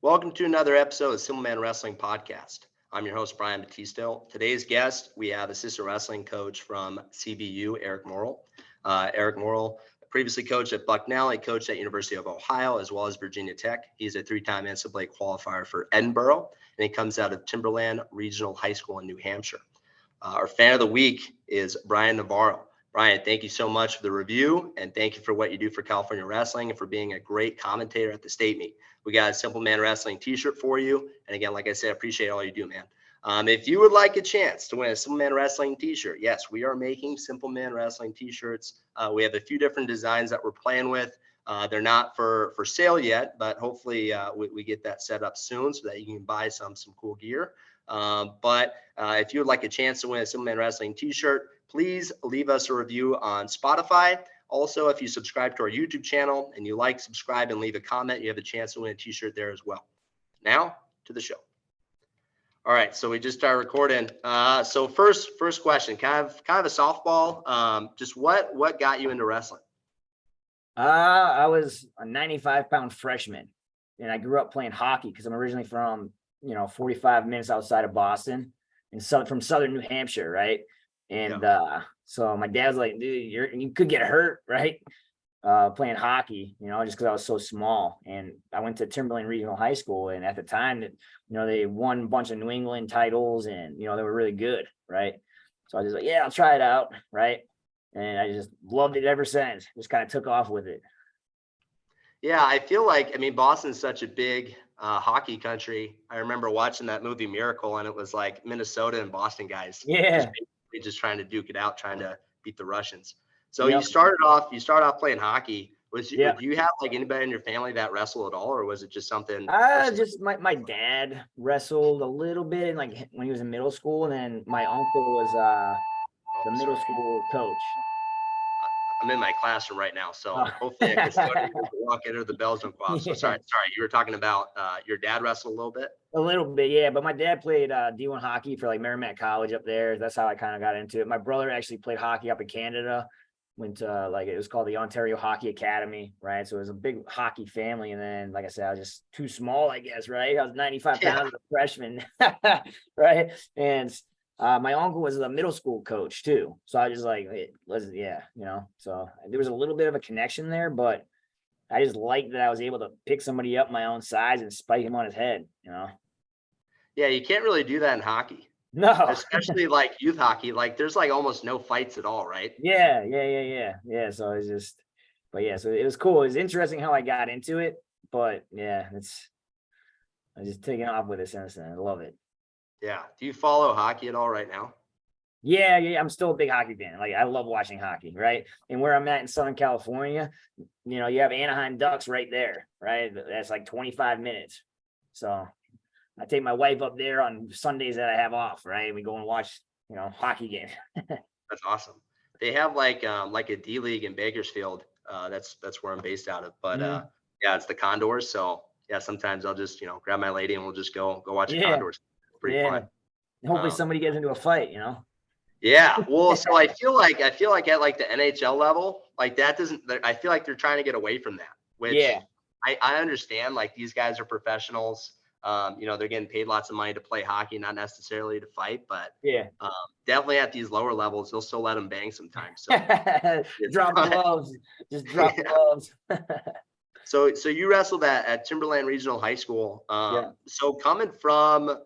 Welcome to another episode of Simple Man Wrestling Podcast. I'm your host, Brian Battisto. Today's guest, we have assistant wrestling coach from CBU, Eric Morrill. Eric Morrill previously coached at Bucknell. He coached at University of Ohio as well as Virginia Tech. He's a three-time NCAA qualifier for Edinboro, and he comes out of Timberlane Regional High School in New Hampshire. Our fan of the week is Brian Navarro. Brian, thank you so much for the review, and thank you for what you do for California wrestling and for being a great commentator at the state meet. We got a Simple Man Wrestling t-shirt for you. And again, like I said, I appreciate all you do, man. If you would like a chance to win a Simple Man Wrestling t-shirt, yes, we are making Simple Man Wrestling t-shirts. We have a few different designs that we're playing with. They're not for sale yet, but hopefully we get that set up soon so that you can buy some cool gear. But if you would like a chance to win a Simple Man Wrestling t-shirt, please leave us a review on Spotify. Also, if you subscribe to our YouTube channel and you like, subscribe, and leave a comment, you have a chance to win a t-shirt there as well. Now to the show. All right, so we just started recording. So first question, kind of a softball. Just what got you into wrestling? I was a 95-pound freshman, and I grew up playing hockey because I'm originally from 45 minutes outside of Boston, and from southern New Hampshire, right? And so my dad's like, dude, you could get hurt, right? Playing hockey, just because I was so small. And I went to Timberlane Regional High School, and at the time that, they won a bunch of New England titles, and they were really good, right? So I was just like, yeah, I'll try it out, right? And I just loved it ever since. Just kind of took off with it. Yeah, I feel like, Boston's such a big hockey country. I remember watching that movie Miracle, and it was like Minnesota and Boston guys. Yeah. Just trying to duke it out, trying to beat the Russians. So Yep. you started off playing hocky. Do Yeah. you have like anybody in your family that wrestled at all, or was it just something? Just my dad wrestled a little bit, like when he was in middle school, and then my uncle was the middle school coach. I'm in my classroom right now, so Oh. hopefully I can still walk in or the bells don't go off. So Yeah. sorry. You were talking about your dad wrestled a little bit? A little bit, yeah. But my dad played D1 hockey for like Merrimack College up there. That's how I kind of got into it. My brother actually played hockey up in Canada. Went to it was called the Ontario Hockey Academy, right? So it was a big hockey family. And then, like I said, I was just too small, I guess, right? I was 95 pounds as a freshman, right? And my uncle was a middle school coach too. So I was just like, so there was a little bit of a connection there, but I just liked that I was able to pick somebody up my own size and spike him on his head, Yeah, you can't really do that in hockey. No. Especially like youth hockey. Like there's like almost no fights at all, right? Yeah. So it's just, so it was cool. It was interesting how I got into it, but yeah, I just taking off with it since then. I love it. Yeah. Do you follow hockey at all right now? Yeah. I'm still a big hockey fan. Like I love watching hockey, right? And where I'm at in Southern California, you have Anaheim Ducks right there, right? That's like 25 minutes. So I take my wife up there on Sundays that I have off, right? And we go and watch, hockey games. That's awesome. They have like a D League in Bakersfield. That's where I'm based out of. But yeah, it's the Condors. So yeah, sometimes I'll just grab my lady and we'll just go watch the Condors. Pretty fun. Hopefully somebody gets into a fight, Yeah. Well, so I feel like at like the NHL level, like that doesn't. I feel like they're trying to get away from that. Which I understand. Like these guys are professionals. They're getting paid lots of money to play hockey, not necessarily to fight, but definitely at these lower levels, they'll still let them bang sometimes. So drop gloves, just drop gloves. So you wrestled at Timberlane Regional High School. So coming from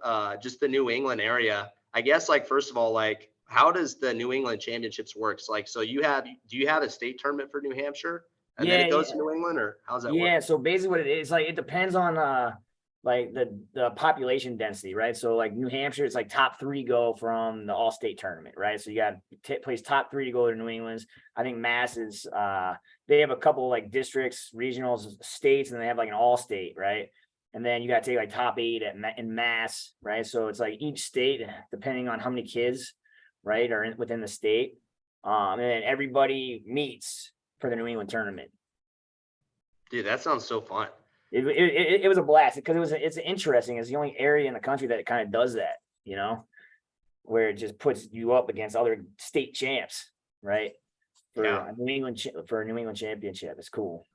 just the New England area, I guess like first of all, like how does the New England Championships work? So, like, do you have a state tournament for New Hampshire and then it goes to New England, or how's that work? Yeah, so basically what it is, like it depends on like the population density, right? So like New Hampshire, it's like top 3 go from the all-state tournament, right? So you got place top 3 to go to New England's. I think Mass is they have a couple like districts, regionals, states, and they have like an all-state, right? And then you got to take like top 8 in Mass, right? So it's like each state, depending on how many kids, right, are within the state, and then everybody meets for the New England tournament. Dude, that sounds so fun. It was a blast because it's interesting. It's the only area in the country that kind of does that, where it just puts you up against other state champs, right? For a New England championship. It's cool.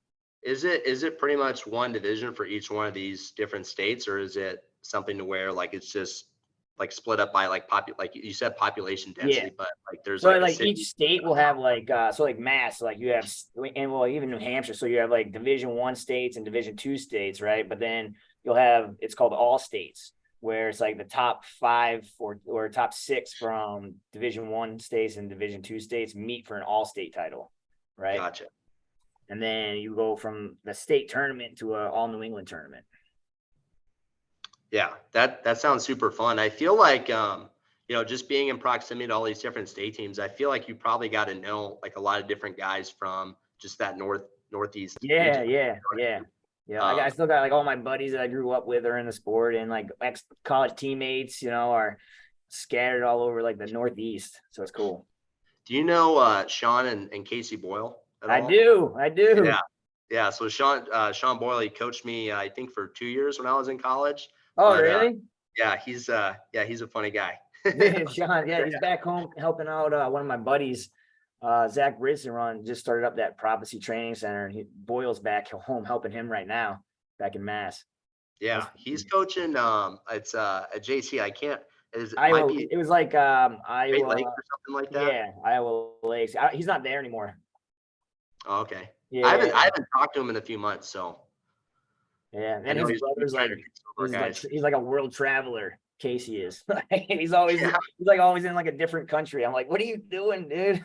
Is it pretty much one division for each one of these different states, or is it something to where like it's just like split up by like like you said population Yeah. density, but like there's So like a like city? each state will have like so like Mass, like you have and well even New Hampshire, so you have like Division 1 states and Division 2 states, right? But then you'll have it's called all states, where it's like the top 5 or top 6 from Division 1 states and Division 2 states meet for an all state title, right? Gotcha. And then you go from the state tournament to a all New England tournament. Yeah, that sounds super fun. I feel like just being in proximity to all these different state teams, I feel like you probably got to know like a lot of different guys from just that northeast Yeah, region. yeah, yeah. Yeah, I still got like all my buddies that I grew up with are in the sport, and like ex college teammates, are scattered all over like the Northeast. So it's cool. Do you know Sean and Casey Boyle at I all? do. I do. Yeah. Yeah. So Sean Boyle, he coached me, I think for 2 years when I was in college. Oh, But really? yeah, he's a funny guy. Sean, yeah, he's back home helping out one of my buddies, Zach Ritzenrun, just started up that Prophecy Training Center, and Boyle's back home helping him right now, back in Mass. Yeah, he's coaching. It's a JC. I can't. It might Iowa. be It was like Great Iowa. Lakes or something like that. Yeah, Iowa Lakes. He's not there anymore. Oh, okay. Yeah, I haven't talked to him in a few months, so yeah. I And know his brother's trying like to get some more guys. he's like a world traveler. Casey is. He's always Yeah, he's like always in like a different country. I'm like, what are you doing, dude?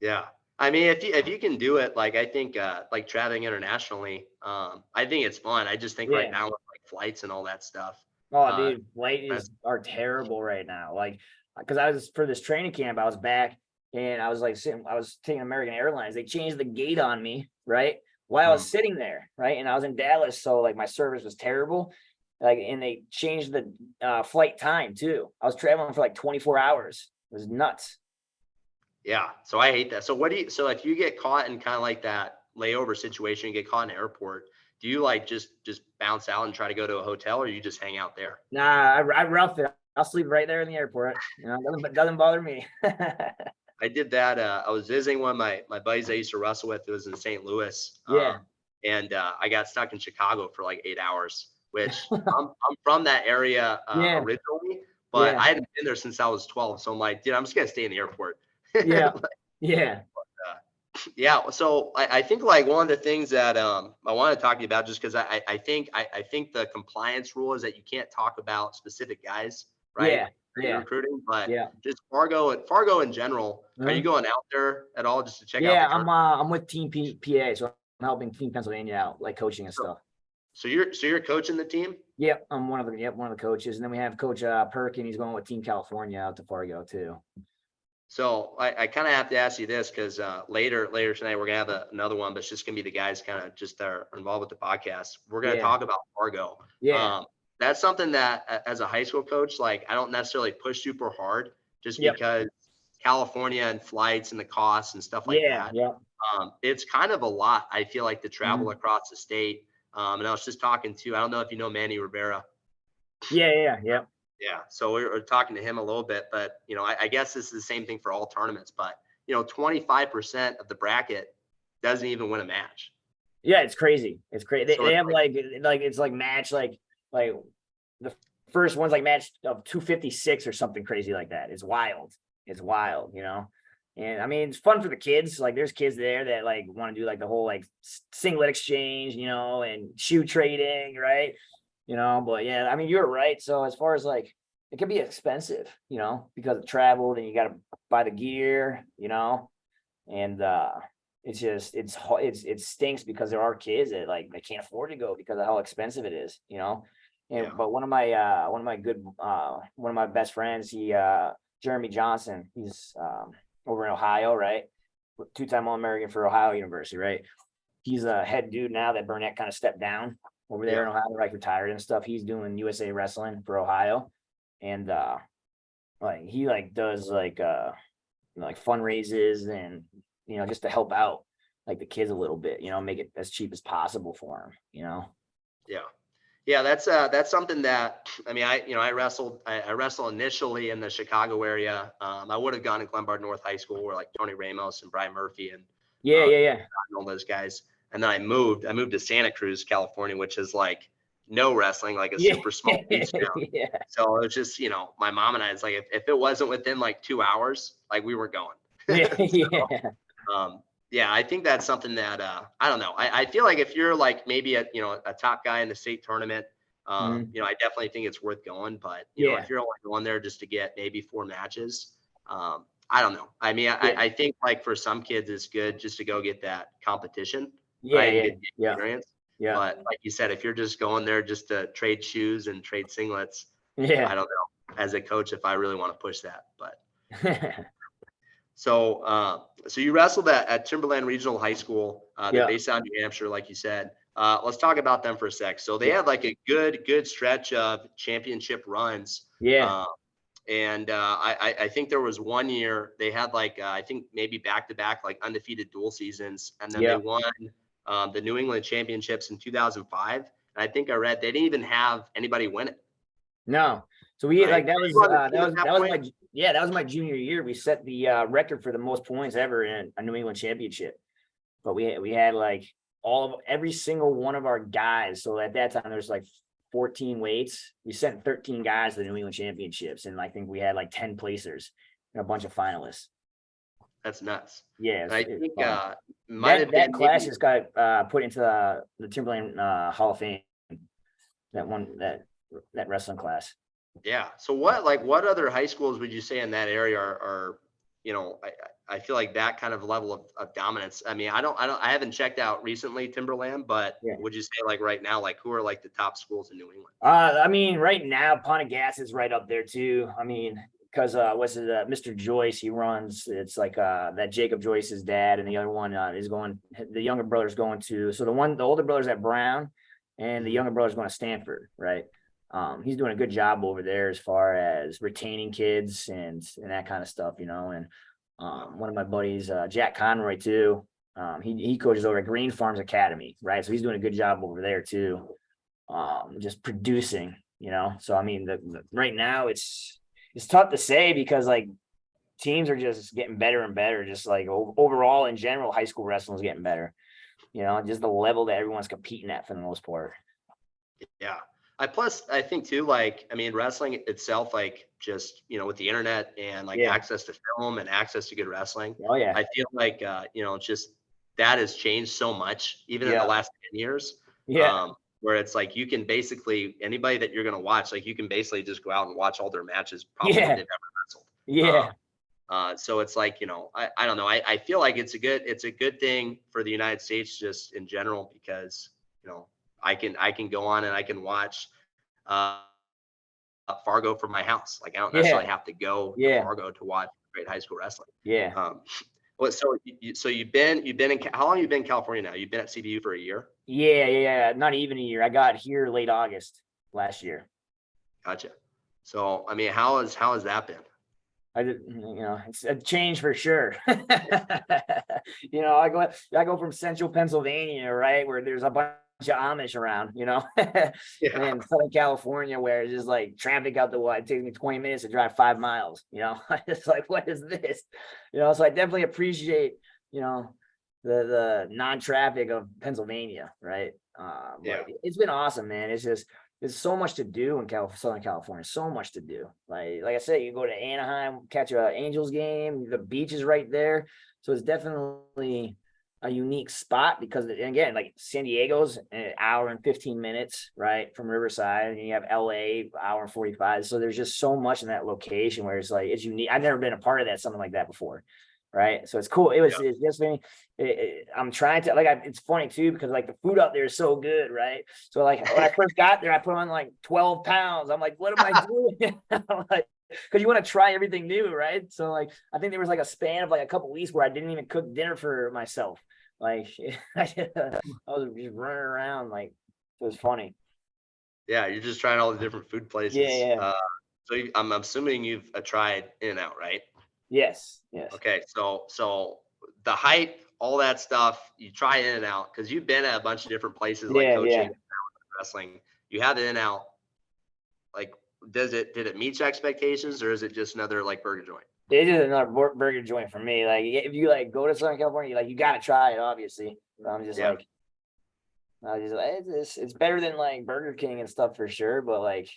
yeah. I mean, if you can do it, like I think like traveling internationally, I think it's fun. I just think right Yeah. now with like flights and all that stuff. Oh, dude, That's are terrible right now. Like, because I was for this training camp, I was back and I was like I was taking American Airlines. They changed the gate on me, right? While I was sitting there, right? And I was in Dallas, so like my service was terrible. Like, and they changed the flight time too. I was traveling for like 24 hours. It was nuts. Yeah. So I hate that. So if you get caught in kind of like that layover situation, you get caught in an airport, do you like just bounce out and try to go to a hotel, or you just hang out there? Nah, I rough it. I'll sleep right there in the airport. Doesn't bother me. I did that. I was visiting one of my buddies I used to wrestle with. It was in St. Louis. Yeah. And I got stuck in Chicago for like 8 hours, which I'm from that area Yeah. originally, but Yeah. I hadn't been there since I was 12. So I'm like, dude, I'm just gonna stay in the airport. Yeah. Yeah. Yeah. So I think like one of the things that I want to talk to you about, just because I think the compliance rule is that you can't talk about specific guys, right? Yeah. When you're Yeah. recruiting, but Yeah. just Fargo in general. Are you going out there at all just to check out Yeah, the I'm with Team PA, so I'm helping Team Pennsylvania out, like coaching and stuff. So you're coaching the team? Yep, I'm one of the coaches, and then we have Coach Perkin. He's going with Team California out to Fargo too. So I kind of have to ask you this because later tonight we're gonna have another one, but it's just gonna be the guys kind of just are involved with the podcast. We're gonna talk about Fargo. Yeah. That's something that as a high school coach, like I don't necessarily push super hard just because California and flights and the costs and stuff like that. Yeah. It's kind of a lot. I feel like to travel across the state. And I was just talking to, I don't know if you know Manny Rivera. Yeah. Yeah. So we were talking to him a little bit, but I guess this is the same thing for all tournaments, but 25% of the bracket doesn't even win a match. Yeah, it's crazy. It's crazy. So They have like it's like match like the first one's like match of 256 or something crazy like that. It's wild. It's wild, And I mean, it's fun for the kids. Like there's kids there that like want to do like the whole like singlet exchange, and shoe trading, right? But yeah, I mean, you're right. So as far as like, it can be expensive, because of travel, then you got to buy the gear, and it's just, it stinks because there are kids that like, they can't afford to go because of how expensive it is, but one of my best friends, Jeremy Johnson, he's over in Ohio, right? 2-time All-American for Ohio University, right? He's a head dude now that Burnett kind of stepped down over there in Ohio, like retired and stuff. He's doing USA Wrestling for Ohio. And like he like does like fundraisers and just to help out like the kids a little bit, make it as cheap as possible for them, Yeah, that's something that I mean I wrestled initially in the Chicago area. I would have gone to Glenbard North High School where like Tony Ramos and Brian Murphy and yeah all those guys. And then I moved to Santa Cruz, California, which is like no wrestling, like a Yeah. super small beach town. Yeah. So it was just, my mom and I, it's like, if it wasn't within like 2 hours, like we were going. Yeah. So, Yeah. yeah, I think that's something that, I don't know. I feel like if you're like maybe a top guy in the state tournament, I definitely think it's worth going, but Yeah. if you're only going there just to get maybe 4 matches, I don't know. I mean, Yeah. I think like for some kids, it's good just to go get that competition, Yeah. right? And Yeah. get the Yeah. experience. Yeah. But like you said, if you're just going there just to trade shoes and trade singlets, Yeah. I don't know as a coach if I really want to push that. But so you wrestled at Timberlane Regional High School. They're Yeah. based out in New Hampshire, like you said. Let's talk about them for a sec. So they Yeah. had like a good stretch of championship runs. Yeah. And I think there was one year they had like I think maybe back-to-back like undefeated dual seasons, and then they Yeah. won the New England Championships in 2005. And I think I read they didn't even have anybody win it. No. So we Right? like that Were was you on the that team at was that that was point? that was my junior year. We set the record for the most points ever in a New England championship. But we had like every single one of our guys. So at that time there's like 14 weights. We sent 13 guys to the New England championships, and I think we had like 10 placers and a bunch of finalists. That's nuts. Yeah, And I it's think fun. might have That been class maybe, just got put into the Timberlane Hall of Fame. That wrestling class. yeah. So what other high schools would you say in that area are I feel like that kind of level of dominance. I mean, I haven't checked out recently Timberland, but Yeah. would you say like right now, like who are like the top schools in New England? I mean, right now, Pontigas is right up there too. I mean, because Mr. Joyce, he runs. It's like that Jacob Joyce's dad, and the other one is going. The younger brother's going to. So the older brother's at Brown, and the younger brother's going to Stanford, right? He's doing a good job over there as far as retaining kids and that kind of stuff, And one of my buddies, Jack Conroy too. He coaches over at Green Farms Academy, right? So he's doing a good job over there too. Just producing, So I mean, right now it's tough to say because like teams are just getting better and better. Just like overall in general, high school wrestling is getting better. Just the level that everyone's competing at for the most part. Yeah. I think too, like, I mean, wrestling itself, like just, with the internet and like access to film and access to good wrestling. Oh yeah. I feel like, just that has changed so much, even in the last 10 years. Yeah. Where it's like, you can basically, anybody that you're going to watch, like you can basically just go out and watch all their matches, probably that they've ever wrestled. Yeah. So it's like, I don't know. I feel like it's a good thing for the United States just in general, because, I can go on and I can watch Fargo from my house. Like I don't necessarily have to go to Fargo to watch great high school wrestling. Yeah. So you've been in, how long have you been in California now? You've been at CBU for a year? Yeah. Not even a year. I got here late August last year. Gotcha. So, I mean, how has that been? It's a change for sure. I go from central Pennsylvania, right, where there's a bunch of Amish around, and Southern California, where it's just like traffic out the way. It takes me 20 minutes to drive 5 miles. It's like, what is this? So I definitely appreciate, the non-traffic of Pennsylvania, right? But it's been awesome, man. It's just. There's so much to do in Southern California. So much to do. Like I said, you go to Anaheim, catch an Angels game. The beach is right there, so it's definitely a unique spot because, again, like San Diego's an hour and 15 minutes, right, from Riverside, and you have LA hour and 45. So there's just so much in that location where it's like it's unique. I've never been a part of something like that before. Right. So it's cool. It's just me. I'm trying to it's funny too, because like the food out there is so good. Right. So like when I first got there, I put on like 12 pounds. I'm like, what am I doing? I'm like, because you want to try everything new. Right. So like, I think there was like a span of like a couple of weeks where I didn't even cook dinner for myself. Like I was just running around. Like it was funny. Yeah. You're just trying all the different food places. Yeah. So I'm assuming you've tried In-N-Out, right? Yes. Okay, so the hype, all that stuff, you try In-N-Out because you've been at a bunch of different places like coaching, wrestling. You have the In-N-Out. Like, did it meet your expectations, or is it just another like burger joint? It is another burger joint for me. Like if you like go to Southern California, you got to try it. Obviously, I'm just like I was just like, it's better than like Burger King and stuff for sure, but like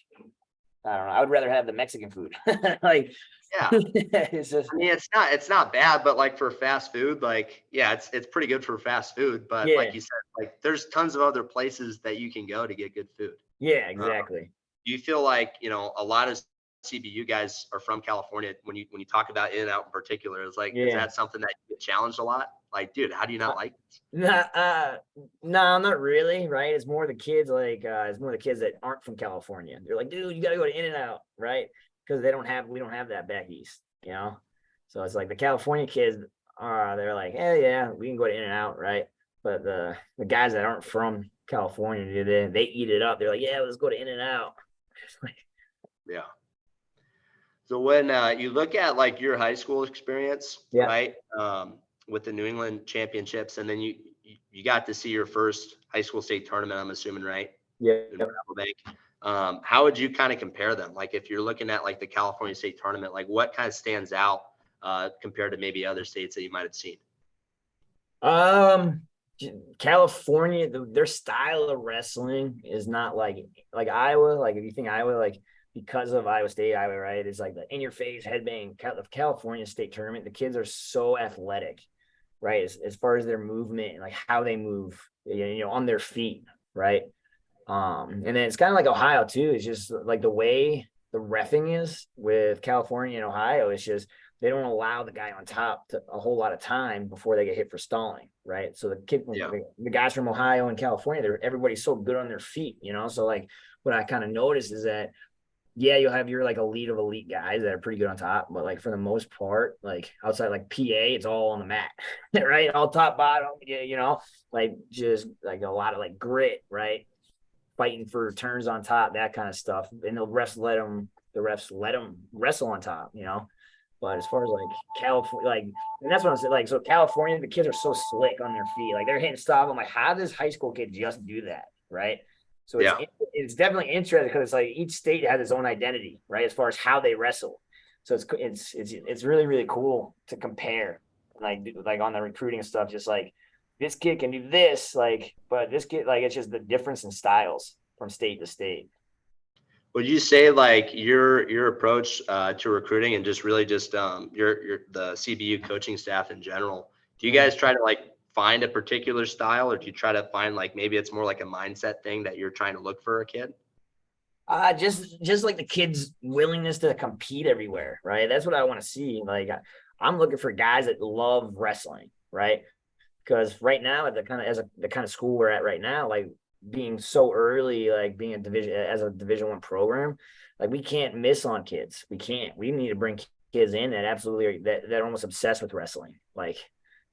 I don't know. I would rather have the Mexican food. Like Yeah. it's just I mean, it's not bad, but like for fast food, like, yeah, it's pretty good for fast food. But yeah, like you said, like there's tons of other places that you can go to get good food. yeah, Uh, exactly. do you feel like, a lot of CBU guys are from California? When you talk about In-N-Out in particular, is Yeah. that something that you get challenged a lot? Like, dude, how do you not like this? Nah, no, not really, right? It's more the kids, it's more the kids that aren't from California. They're like, dude, you gotta go to In-N-Out, right? Because we don't have that back east, you know? So it's like the California kids they're like, hey, yeah, we can go to In-N-Out, right? But the guys that aren't from California, they eat it up. They're like, yeah, let's go to In-N-Out. It's like, Yeah. So when you look at like your high school experience, yeah, right, with the New England championships, and then you got to see your first high school state tournament, I'm assuming, right? In yeah. Bank. How would you kind of compare them? Like if you're looking at like the California state tournament, like what kind of stands out compared to maybe other states that you might have seen? Um, California, their style of wrestling is not like Iowa. Like if you think Iowa, like because of Iowa State, Iowa, right? It's like the in your face headbang. The California state tournament, the kids are so athletic, right? As far as their movement and like how they move, on their feet, right? And then it's kind of like Ohio too. It's just like the way the reffing is with California and Ohio. It's just they don't allow the guy on top to a whole lot of time before they get hit for stalling, right? So Yeah. the guys from Ohio and California, everybody's so good on their feet, So like what I kind of noticed is that yeah, you'll have your like elite of elite guys that are pretty good on top, but like for the most part, like outside like PA, it's all on the mat, right? All top bottom, yeah, like just like a lot of like grit, right? Fighting for turns on top, that kind of stuff. And the refs let them wrestle on top. But as far as like California, like, and that's what I'm saying. Like, so California, the kids are so slick on their feet. Like they're hitting stop. I'm like, how does high school kid just do that? Right. So Yeah. it's definitely interesting because it's like each state has its own identity, right? As far as how they wrestle. So it's really, really cool to compare like on the recruiting stuff, just like this kid can do this, like, but this kid, like, it's just the difference in styles from state to state. Would you say like your approach to recruiting and just really just your the CBU coaching staff in general? Do you Mm. guys try to like find a particular style, or do you try to find like maybe it's more like a mindset thing that you're trying to look for a kid? Just like the kids' willingness to compete everywhere, right? That's what I want to see. Like, I'm looking for guys that love wrestling, right? Because right now, at the kind of school we're at right now, like being so early, like being a Division 1 program, like we can't miss on kids. We can't. We need to bring kids in that absolutely that are almost obsessed with wrestling, like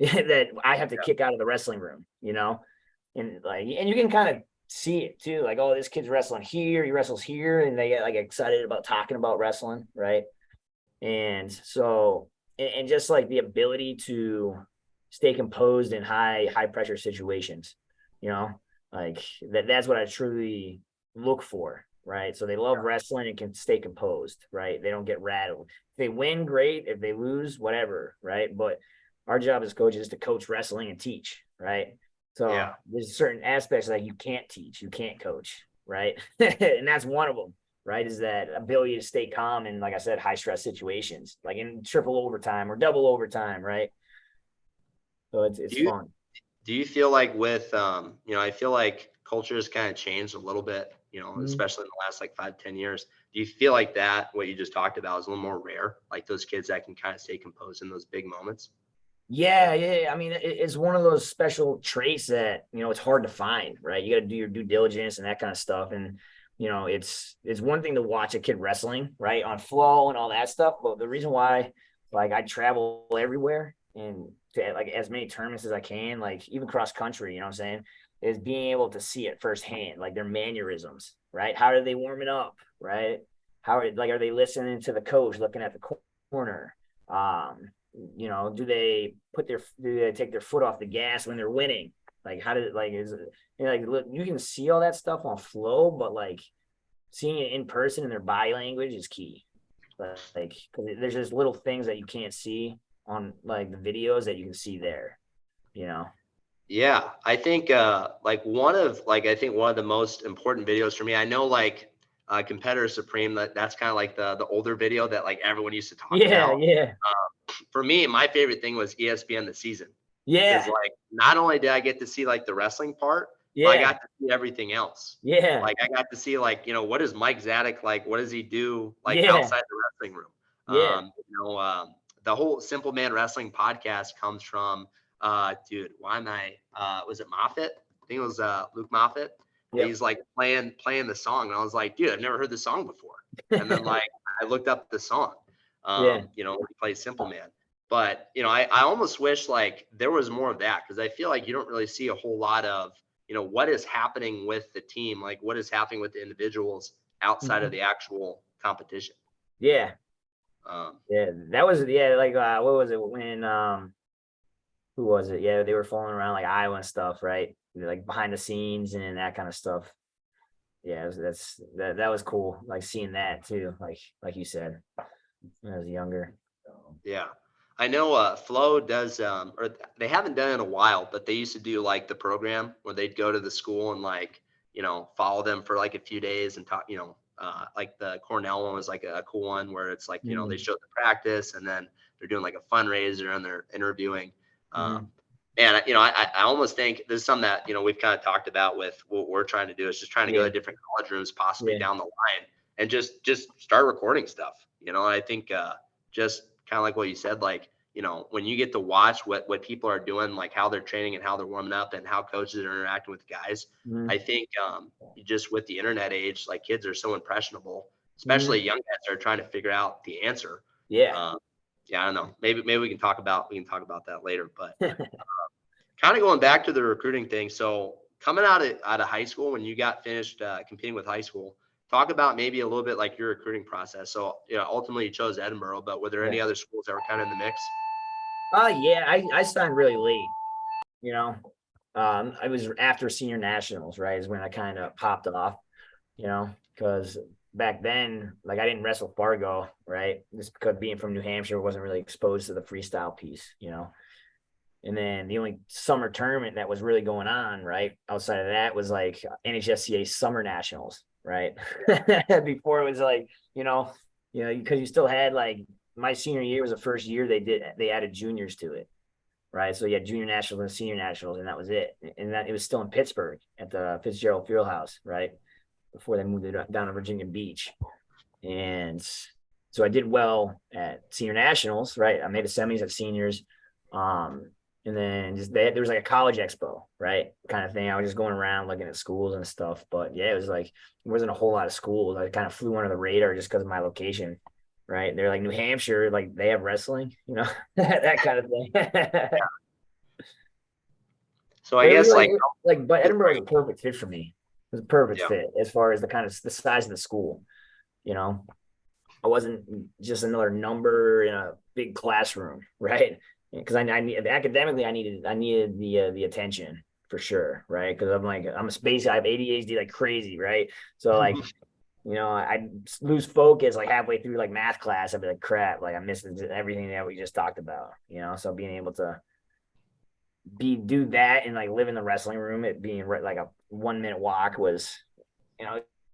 that I have to kick out of the wrestling room. And you can kind of see it too, like, oh, this kid's wrestling here, he wrestles here, and they get like excited about talking about wrestling, right? And so, and just like the ability to stay composed in high pressure situations, you know, like that's what I truly look for, right? So they love wrestling and can stay composed, right? They don't get rattled. If they win, great. If they lose, whatever, right? But our job as coaches is to coach wrestling and teach, right? So Yeah. there's certain aspects that you can't teach, you can't coach, right? And that's one of them, right? Is that ability to stay calm in, like I said, high stress situations, like in triple overtime or double overtime, right? So it's Do you fun. do you feel like with I feel like culture has kind of changed a little bit, Mhm. especially in the last like 5, 10 years. Do you feel like that what you just talked about is a little more rare, like those kids that can kind of stay composed in those big moments? Yeah. I mean, it's one of those special traits that, it's hard to find, right? You got to do your due diligence and that kind of stuff. And, it's one thing to watch a kid wrestling, right, on flow and all that stuff. But the reason why, like, I travel everywhere and to like as many tournaments as I can, like even cross country, you know what I'm saying, is being able to see it firsthand, like their mannerisms, right? How are they warming up, right? Are they listening to the coach, looking at the corner? Do they take their foot off the gas when they're winning? Like, how did it, like, is it, like, look, you can see all that stuff on flow, but like seeing it in person and their body language is key. Like, cause there's just little things that you can't see on like the videos that you can see there, you know? Yeah, I think like I think one of the most important videos for me. I know like Competitor Supreme, that's kind of like the older video that like everyone used to talk Yeah, about. yeah, For me, my favorite thing was ESPN The Season, because yeah, like not only did I get to see like the wrestling part, but I yeah, got to see everything else. yeah, Like I got to see like, what is Mike Zadek like? What does he do like yeah, outside the wrestling room? yeah. The whole Simple Man Wrestling podcast comes from dude, why am I was it Moffitt? I think it was Luke Moffitt. Yep. He's like playing the song, and I was like, dude, I've never heard the song before. And then like I looked up the song. Yeah. He plays Simple Man. But I almost wish like there was more of that, because I feel like you don't really see a whole lot of what is happening with the team, like what is happening with the individuals outside of Mhm. the actual competition. Yeah. Um, Yeah. That was, yeah, like what was it when who was it? Yeah, they were falling around like Iowa and stuff, right? Like behind the scenes and that kind of stuff. Yeah, that was cool. Like seeing that too, like you said, when I was younger. yeah. I know Flow does, or they haven't done it in a while, but they used to do like the program where they'd go to the school and like, follow them for like a few days and talk, like the Cornell one was like a cool one where it's like, they Mm-hmm. show the practice, and then they're doing like a fundraiser and they're interviewing. Mm-hmm. And, I almost think this is something that, we've kind of talked about with what we're trying to do, is just trying to go Yeah. to different college rooms possibly Yeah. down the line and just start recording stuff. I think just kind of like what you said, like, when you get to watch what people are doing, like how they're training and how they're warming up and how coaches are interacting with guys, I Mm-hmm. think just with the internet age, like kids are so impressionable, especially Mm-hmm. young guys that are trying to figure out the answer. Yeah. Um, yeah, I don't know. Maybe we can talk about that later. But kind of going back to the recruiting thing. So coming out of high school, when you got finished competing with high school, talk about maybe a little bit like your recruiting process. So ultimately you chose Edinboro, but were there Yeah. any other schools that were kind of in the mix? Yeah, I signed really late, you know. I was after senior nationals, right? Is when I kind of popped off, because back then, like I didn't wrestle Fargo, right? Just because being from New Hampshire, wasn't really exposed to the freestyle piece. And then the only summer tournament that was really going on, right, outside of that was like NHSCA Summer Nationals, right? Before it was like, because you still had like my senior year was the first year they added juniors to it, right? So you had junior nationals and senior nationals, and that was it. And that it was still in Pittsburgh at the Fitzgerald Fieldhouse, right? Before they moved it down to Virginia Beach. And so I did well at senior nationals, right? I made the semis at seniors. Um, and then there was like a college expo, right? Kind of thing. I was just going around looking at schools and stuff. But yeah, it was like, there wasn't a whole lot of schools. I kind of flew under the radar just because of my location, right? They're like New Hampshire, like they have wrestling, that kind of thing. So I But it was guess but it's Edinboro was a perfect fit for me. It was a perfect yeah. fit as far as the kind of the size of the school, you know. I wasn't just another number in a big classroom, right? Because I need academically, I needed the attention for sure, right? Because I'm a space guy, I have ADHD like crazy, right? So like I lose focus like halfway through like math class. I'd be like, crap, like I missed everything that we just talked about. So being able to do that and like live in the wrestling room, it being like a 1 minute walk was,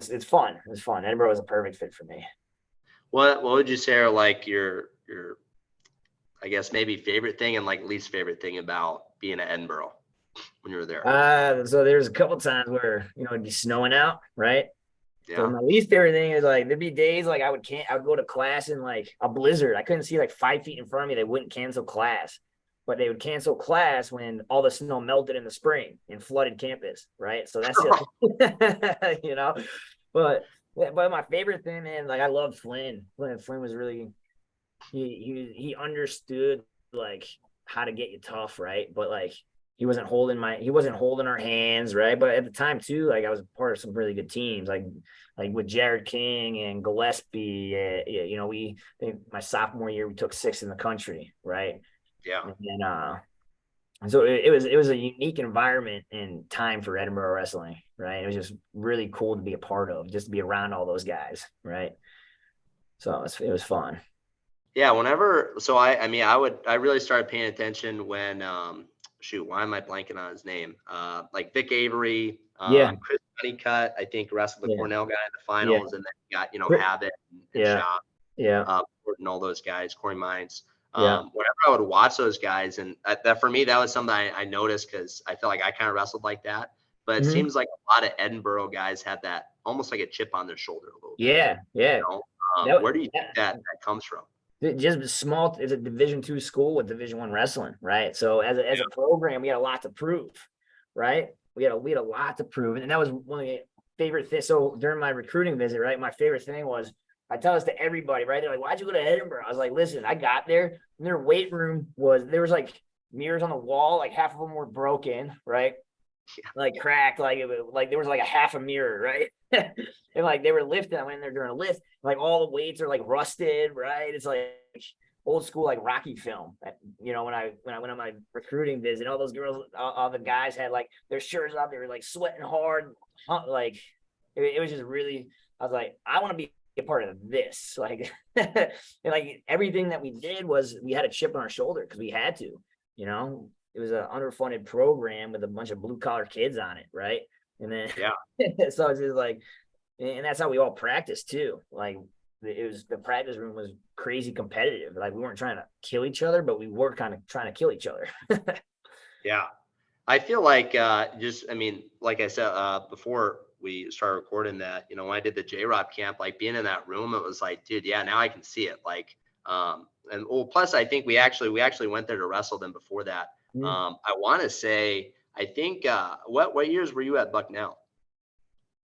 it's fun. It's fun. Edinboro was a perfect fit for me. What would you say are like your I guess maybe favorite thing and like least favorite thing about being at Edinboro when you were there? So there's a couple times where it'd be snowing out, right? So Yeah. my least favorite thing is like there'd be days like I would go to class in like a blizzard. I couldn't see like 5 feet in front of me. They wouldn't cancel class, but they would cancel class when all the snow melted in the spring and flooded campus, right? So that's it, But my favorite thing, man, like I loved Flynn. Flynn was really he understood like how to get you tough, right? But like he wasn't holding our hands, right? But at the time too, like I was part of some really good teams, like with Jared King and Gillespie. My sophomore year we took 6th in the country, right? Yeah. And then so it was a unique environment and time for Edinboro wrestling, right? It was just really cool to be a part of, just to be around all those guys, right? So it was fun. Yeah, whenever, so I mean, I really started paying attention when why am I blanking on his name? Like Vic Avery, Yeah. Chris Honeycutt, I think wrestled the Yeah. Cornell guy in the Yeah. finals, and then you got, Cri- Habit and Yeah. Shop, Yeah. and all those guys, Corey Mines. Yeah. Whenever I would watch those guys, and that for me, that was something I noticed because I feel like I kind of wrestled like that. But it Mhm. seems like a lot of Edinboro guys have that almost like a chip on their shoulder a little bit. Yeah. Yeah. Where do you think that comes from? Just small. It's a Division II school with Division I wrestling, right? So as a program, we had a lot to prove, right? We had a lot to prove, and that was one of the favorite things. So during my recruiting visit, right, my favorite thing was I tell this to everybody, right? They're like, "Why'd you go to Edinboro?" I was like, "Listen, I got there, and their weight room there was like mirrors on the wall, like half of them were broken, right? Like cracked, like there was like a half a mirror, right? And like they were lifting. I went in there during a lift, like all the weights are like rusted, right? It's like old school like Rocky film. When I went on my recruiting visit, all those girls, all the guys had like their shirts off. They were like sweating hard, like it was just really. I was like, I want to be a part of this, like, and like everything that we did was we had a chip on our shoulder because we had to, It was an underfunded program with a bunch of blue collar kids on it, right? And then so it's just like, and that's how we all practiced too. Like the practice room was crazy competitive. Like we weren't trying to kill each other, but we were kind of trying to kill each other. Yeah. I feel like like I said before we started recording that, when I did the J-Rob camp, like being in that room, it was like, dude, yeah, now I can see it. Like, plus I think we actually went there to wrestle them before that. I want to say, I think, what years were you at Bucknell?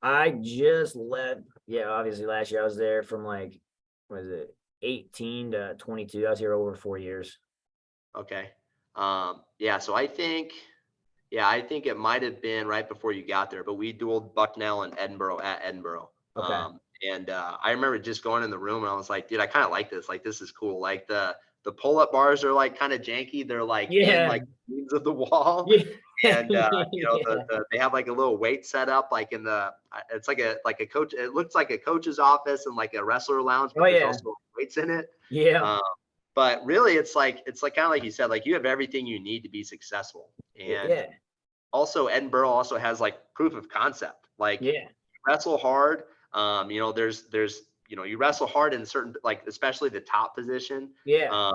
I just left. Yeah, obviously last year I was there from like, what is it, 18 to 22. I was here over 4 years. Okay. Yeah. So I think it might have been right before you got there, but we dueled Bucknell and Edinboro at Edinboro. Okay. And I remember just going in the room and I was like, dude, I kind of like this. Like, this is cool. Like the pull-up bars are like kind of janky. They're like in like beams of the wall. Yeah. And they have like a little weight set up, like in it's like a coach. It looks like a coach's office and like a wrestler lounge, but there's also weights in it. Yeah. But really, it's like kind of like you said, like you have everything you need to be successful. And also Edinboro also has like proof of concept. Like you wrestle hard. There's you wrestle hard in certain, like especially the top position. I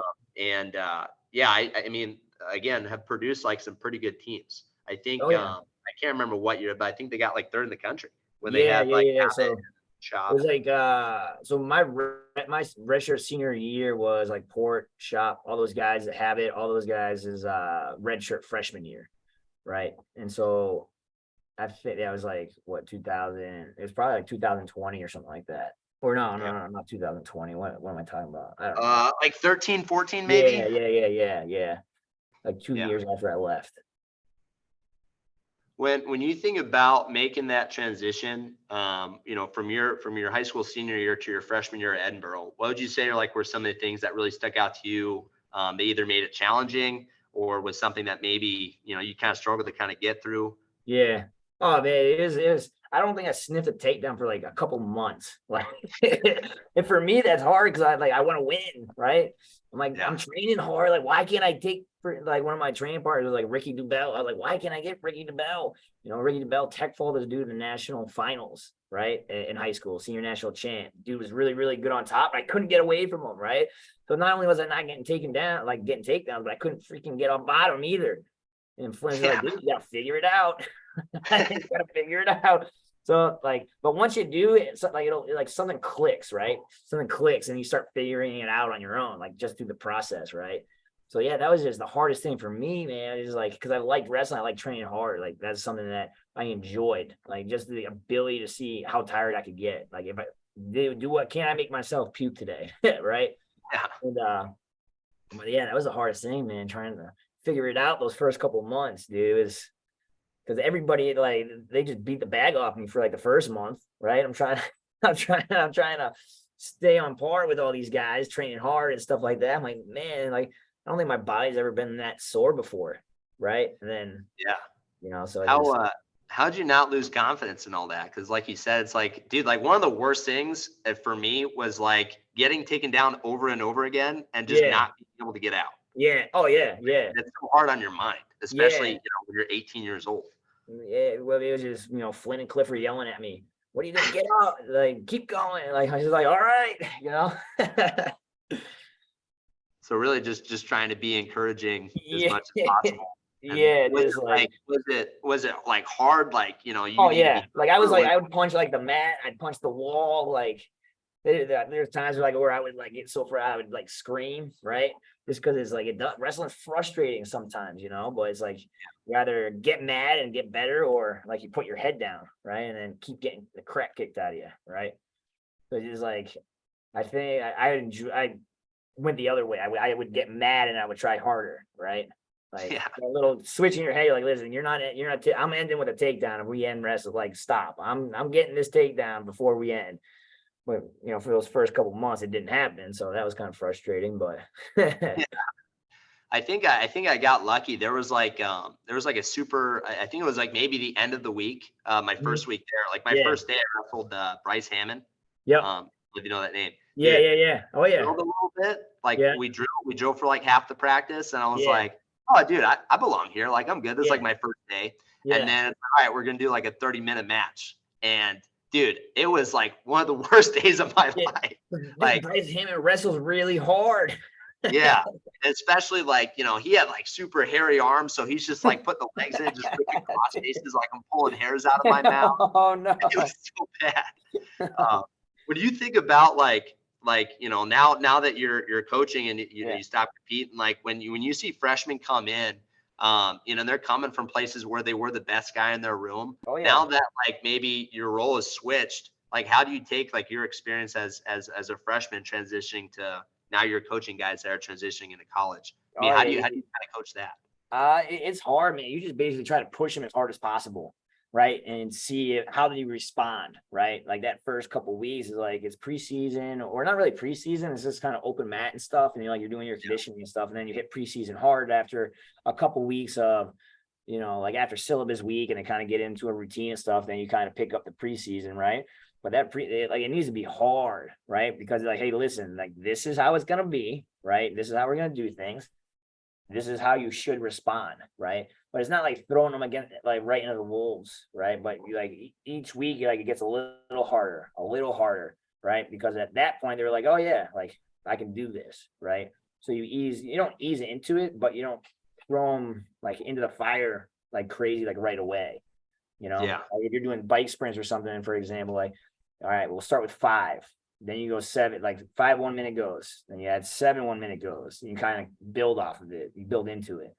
mean, again, have produced like some pretty good teams. I think I can't remember what year, but I think they got like third in the country when they had like so Shop. It was like so my redshirt senior year was like Port, Shop, all those guys that have it, all those guys is redshirt freshman year, right? And so I think that was like what 2000. It was probably like 2020 or something like that. Or no, not 2020. What am I talking about? I don't know. Like 13, 14 maybe. Yeah. Like 2 years after I left. When you think about making that transition, from your high school senior year to your freshman year at Edinboro, what would you say were some of the things that really stuck out to you? They either made it challenging or was something that maybe, you kind of struggled to kind of get through? Yeah. Oh man, it is. I don't think I sniffed a takedown for like a couple months. Like, and for me, that's hard because I want to win, right? I'm like, I'm training hard. Like, why can't I take one of my training partners was like Ricky Dubell. I was like, why can't I get Ricky Dubell? Ricky Dubell tech folded this dude in the national finals, right? In high school, senior national champ. Dude was really, really good on top. I couldn't get away from him, right? So not only was I not getting takedowns, but I couldn't freaking get on bottom either. And Flynn's like, dude, you gotta figure it out. You gotta figure it out. So but once you do it, it'll something clicks, right? Something clicks and you start figuring it out on your own, just through the process, right? So yeah, that was just the hardest thing for me, man. Is because I liked wrestling, I like training hard. Like that's something that I enjoyed. Like just the ability to see how tired I could get. Like if I do what can I make myself puke today, right? Yeah. And but yeah, that was the hardest thing, man. Trying to figure it out those first couple of months, dude. Is because everybody they just beat the bag off me for the first month, right? I'm trying to stay on par with all these guys, training hard and stuff like that. I'm like, man, I don't think my body's ever been that sore before, right? And then so how'd you not lose confidence in all that? Because like you said, it's like, dude, one of the worst things for me was getting taken down over and over again and just not being able to get out. Yeah. Oh yeah. Yeah. It's so hard on your mind, especially, Yeah. when you're 18 years old. Yeah. Well, it was just, Flynn and Clifford yelling at me. What are you doing? Get up. Like, keep going. Like, I was just like, all right, So really just trying to be encouraging as Yeah. much as possible. And Yeah. Just like, was it like hard? Like, you oh need to yeah. be, Like I was or like, was I would punch like the mat, I'd punch the wall. Like there's times where I would like get so far, I would like scream, right? Just because it's like wrestling's frustrating sometimes, but it's like you either get mad and get better, or like you put your head down, right? And then keep getting the crap kicked out of you, right? So it's just like I think I went the other way. I would get mad and I would try harder, right? Like yeah. a little switch in your head, like, listen, I'm ending with a takedown if we end wrestle. Like, stop. I'm getting this takedown before we end. But for those first couple months, it didn't happen, so that was kind of frustrating. But I think I got lucky. There was like a super. I think it was like maybe the end of the week. My first week there, like my yeah, first day, I wrestled Bryce Hammond. yep, If you know that name, yeah, dude. yeah, yeah. Oh yeah, Drilled a little bit. Like yeah, we drove for like half the practice, and I was yeah, like, oh, dude, I belong here. Like I'm good. This is like yeah, my first day. And yeah. then all right, we're gonna do like a 30-minute match. And dude, it was like one of the worst days of my Yeah. life. Dude, Like, Bryce Hammond wrestles really hard. yeah. Especially like, he had like super hairy arms. So he's just like putting the legs in, just freaking cross faces, like I'm pulling hairs out of my mouth. Oh no. It was so bad. When you think about now that you're coaching and Yeah. you stop competing, like when you see freshmen come in, they're coming from places where they were the best guy in their room. Oh yeah. Now that like maybe your role is switched, like how do you take like your experience as a freshman transitioning to now you're coaching guys that are transitioning into college? I mean, Oh how yeah. do you kind of coach that? It's hard, man. You just basically try to push him as hard as possible, right? And see how do you respond, right? Like that first couple weeks is like it's preseason, or not really preseason. It's just kind of open mat and stuff, and you're doing your conditioning and stuff, and then you hit preseason hard after a couple weeks of, like after syllabus week, and they kind of get into a routine and stuff. Then you kind of pick up the preseason, right? But it needs to be hard, right? Because like, hey, listen, like this is how it's gonna be, right? This is how we're gonna do things. This is how you should respond, right? But it's not like throwing them again, like right into the wolves, right? But you like each week, it gets a little harder, right? Because at that point, they were like, oh yeah, like I can do this, right? So you don't ease into it, but you don't throw them like into the fire like crazy, like right away. Yeah. Like if you're doing bike sprints or something, for example, like, all right, we'll start with 5. Then you go 7, like 5 1 minute goes. Then you add 7 1 minute goes. You kind of build off of it. You build into it.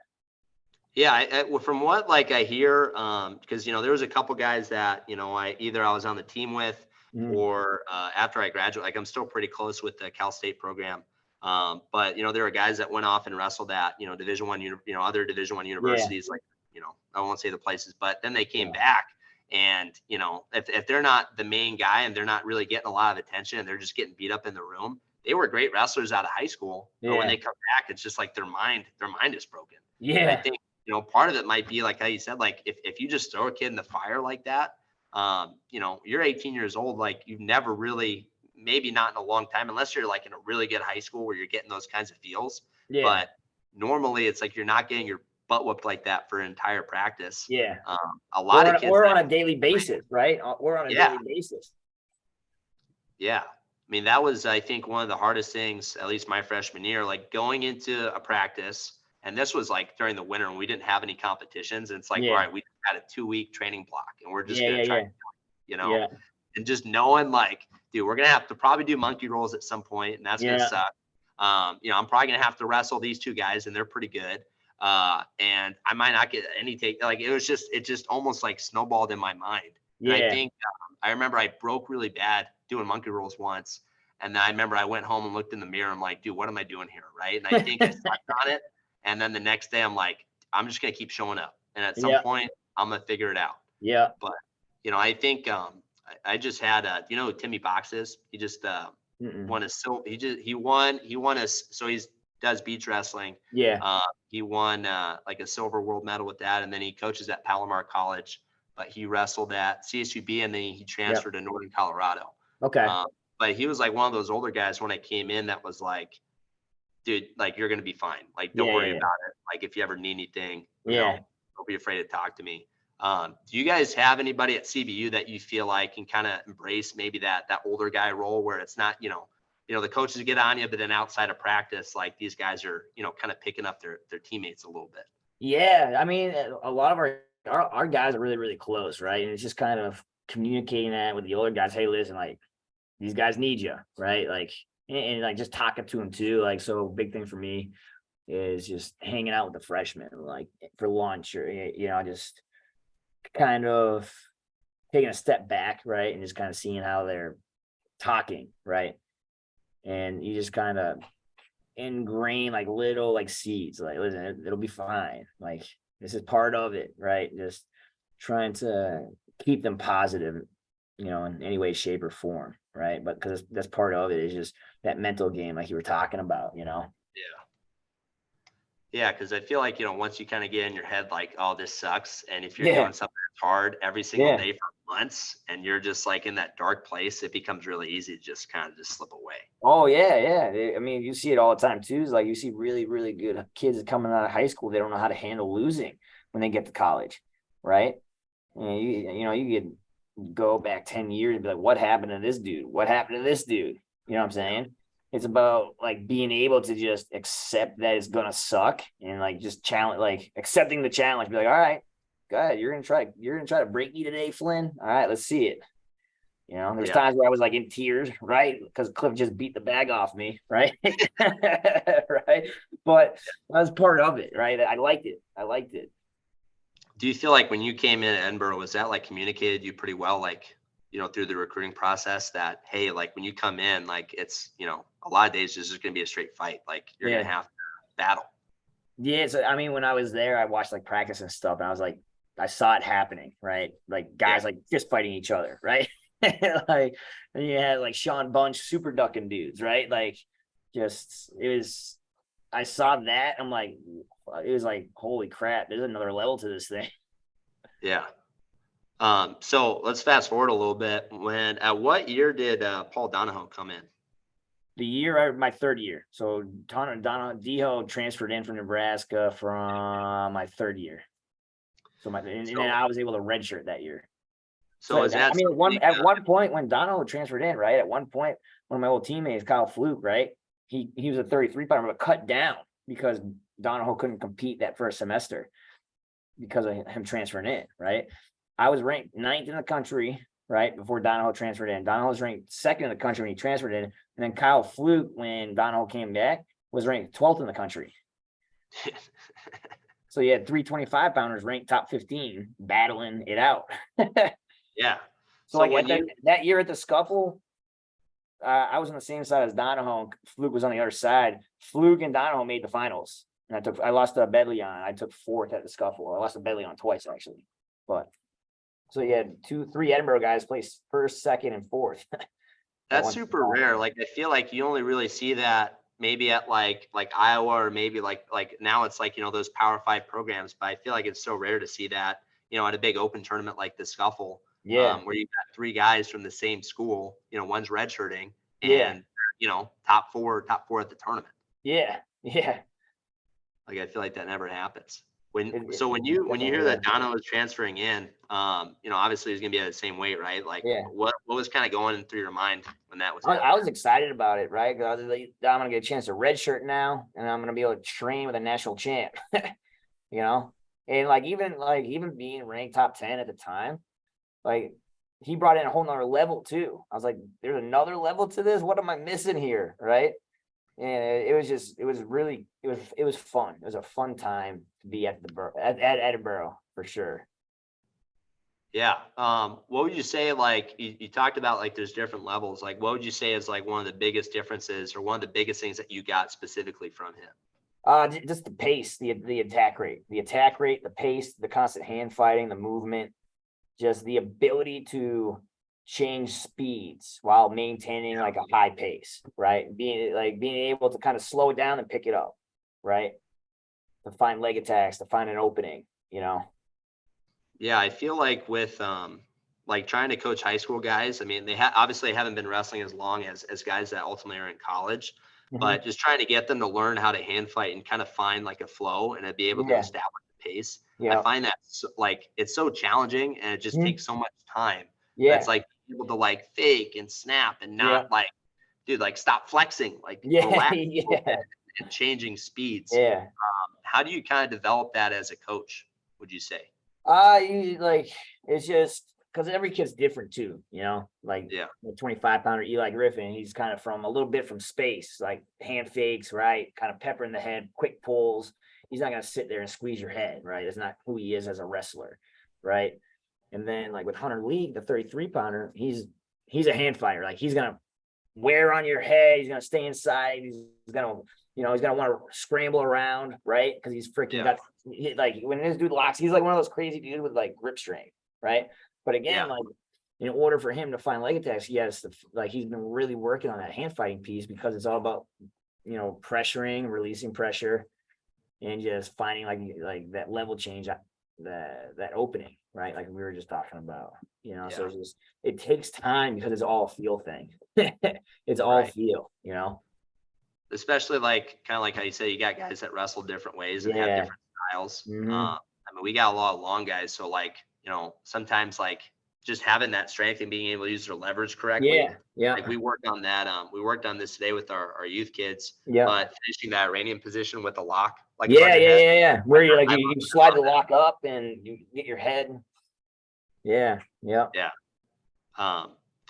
Yeah, from what like I hear, because there was a couple guys that I was on the team with, or after I graduated, like I'm still pretty close with the Cal State program. But there were guys that went off and wrestled at Division One, other Division One universities, like I won't say the places, but then they came back, and if they're not the main guy and they're not really getting a lot of attention and they're just getting beat up in the room, they were great wrestlers out of high school, but when they come back, it's just like their mind is broken. Yeah. And I think part of it might be like how you said, like if you just throw a kid in the fire like that, you're 18 years old, like you've never really, maybe not in a long time, unless you're like in a really good high school where you're getting those kinds of feels. Yeah. But normally it's like you're not getting your butt whooped like that for an entire practice. Yeah. A lot of kids. We're on a daily basis, right? We're on a daily basis. Yeah. I mean, that was, I think, one of the hardest things, at least my freshman year, like going into a practice. And this was like during the winter when we didn't have any competitions. And it's like, all right, we had a 2-week training block and we're just going to try, and just knowing like, dude, we're going to have to probably do monkey rolls at some point, and that's going to suck. I'm probably going to have to wrestle these 2 guys and they're pretty good. And I might not get any take. Like it just almost like snowballed in my mind. And I think I remember I broke really bad doing monkey rolls once. And then I remember I went home and looked in the mirror. I'm like, dude, what am I doing here? Right. And I think I slept on it. And then the next day I'm like, I'm just going to keep showing up. And at some point I'm going to figure it out. Yeah. But, I think I just had, who Timmy Box is? He just won a silver. He won so he's does beach wrestling. Yeah. He won like a silver world medal with that. And then he coaches at Palomar College, but he wrestled at CSUB and then he transferred to Northern Colorado. Okay. But he was like one of those older guys when I came in that was like, dude, like, you're going to be fine. Like, don't worry Yeah. about it. Like, if you ever need anything, Yeah. don't be afraid to talk to me. Do you guys have anybody at CBU that you feel like can kind of embrace maybe that older guy role where it's not, the coaches get on you, but then outside of practice, like these guys are, kind of picking up their teammates a little bit. Yeah. I mean, a lot of our guys are really, really close, right? And it's just kind of communicating that with the older guys. Hey, listen, like these guys need you, right? Like, and like just talking to them too. Like, so big thing for me is just hanging out with the freshmen, like for lunch or, just kind of taking a step back, right? And just kind of seeing how they're talking, right? And you just kind of ingrain like little like seeds, like, listen, it'll be fine. Like, this is part of it, right? Just trying to keep them positive, in any way, shape, or form, right? But because that's part of it is just that mental game, like you were talking about, Yeah. Yeah, because I feel like, once you kind of get in your head, like, oh, this sucks. And if you're doing something that's hard every single day for months and you're just like in that dark place, it becomes really easy to just kind of just slip away. Oh yeah. I mean, you see it all the time too. Is like you see really, really good kids coming out of high school. They don't know how to handle losing when they get to college, right? And you could go back 10 years and be like, what happened to this dude? What happened to this dude? You know what I'm saying? It's about like being able to just accept that it's gonna suck and like just challenge, like accepting the challenge. Be like, all right, go ahead. You're gonna try to break me today, Flynn. All right, let's see it. There's times where I was like in tears, right? Because Cliff just beat the bag off me, right? Right. But that was part of it, right? I liked it. Do you feel like when you came in at Edinboro, was that like communicated you pretty well, like, through the recruiting process that, hey, like when you come in, like it's, a lot of days it's just going to be a straight fight. Like you're going to have to battle. Yeah. So, I mean, when I was there, I watched like practice and stuff and I was like, I saw it happening, right? Like guys like fist fighting each other, right? Like, and you had like Sean Bunch super ducking dudes, right? Like I saw that. I'm like, it was like, holy crap, there's another level to this thing. Yeah. So let's fast forward a little bit. At what year did Paul Donahoe come in? My third year. So Diho transferred in from Nebraska from my third year. So and then I was able to redshirt that year. So is that? I mean, at one point when Donahoe transferred in, right? At one point, one of my old teammates, Kyle Fluke, right? He was a 33 pounder, but cut down because Donahoe couldn't compete that first semester because of him transferring in, right? I was ranked 9th in the country, right, before Donahoe transferred in. Donahoe was ranked 2nd in the country when he transferred in. And then Kyle Fluke, when Donahoe came back, was ranked 12th in the country. So you had 325 pounders ranked top 15 battling it out. Yeah. So like that year at the scuffle, I was on the same side as Donahoe. Fluke was on the other side. Fluke and Donahoe made the finals. And I lost to Bedleon. I took 4th at the scuffle. I lost to Bedleon twice, actually. But so you had 3 Edinboro guys place 1st, 2nd, and 4th. That's super rare. Like I feel like you only really see that maybe at like Iowa or maybe like now it's like, those Power 5 programs, but I feel like it's so rare to see that, at a big open tournament like the scuffle. Yeah. Where you got 3 guys from the same school, one's redshirting and, top four at the tournament. Yeah. Yeah. Like, I feel like that never happens. When you hear that Dono is transferring in, obviously he's going to be at the same weight, right? Like what was kind of going through your mind when that was happening? I was excited about it, right? Because I'm going to get a chance to redshirt now and I'm going to be able to train with a national champ, and like even being ranked top 10 at the time, like he brought in a whole nother level too. I was like, there's another level to this. What am I missing here? Right. And it was fun. It was a fun time to be at Edinboro for sure. Yeah. What would you say, like you talked about, like there's different levels, like what would you say is like one of the biggest differences or one of the biggest things that you got specifically from him? Just the pace, the attack rate, the pace, the constant hand fighting, the movement, just the ability to change speeds while maintaining like a high pace, right? Being able to kind of slow it down and pick it up, right? To find leg attacks, to find an opening, Yeah, I feel like with like trying to coach high school guys, I mean, they obviously haven't been wrestling as long as guys that ultimately are in college. but just trying to get them to learn how to hand fight and kind of find like a flow and to be able to Yeah. establish the pace. I Yeah. find that like it's so challenging and it just Mhm. takes so much time. Yeah. That's like able to like fake and snap and Yeah. not like, dude, like stop flexing, like Yeah. relax a little Yeah. bit and changing speeds. Yeah. How do you kind of develop that as a coach, would you say? You like it's just because every kid's different too, like Yeah. the 25-pounder Eli Griffin, he's kind of from a little bit from space, like hand fakes, right? Kind of pepper in the head, quick pulls. He's not gonna sit there and squeeze your head, right? That's not who he is as a wrestler, right? And then like with Hunter League, the 33-pounder, he's a hand fighter. Like he's gonna wear on your head, he's gonna stay inside, he's gonna he's gonna want to scramble around, right? Because he's freaking got like when this dude locks, he's like one of those crazy dudes with like grip strength, right? But again, like in order for him to find leg attacks, he has to like he's been really working on that hand fighting piece because it's all about pressuring, releasing pressure, and just finding like that level change, that opening, right? Like we were just talking about, so it's just it takes time because it's all a feel thing. It's all feel, Especially like kind of like how you say you got guys that wrestle different ways and have Yeah. different styles. Mhm. I mean, we got a lot of long guys, so like sometimes like just having that strength and being able to use their leverage correctly. Yeah. Yeah. Like we worked on that. We worked on this today with our youth kids. Yeah. But finishing that Iranian position with a lock, like Yeah. above your Yeah. head. Yeah. Yeah. Where you're like I you love slide the that. lock up and you get your head. Yeah. Yeah. Yeah.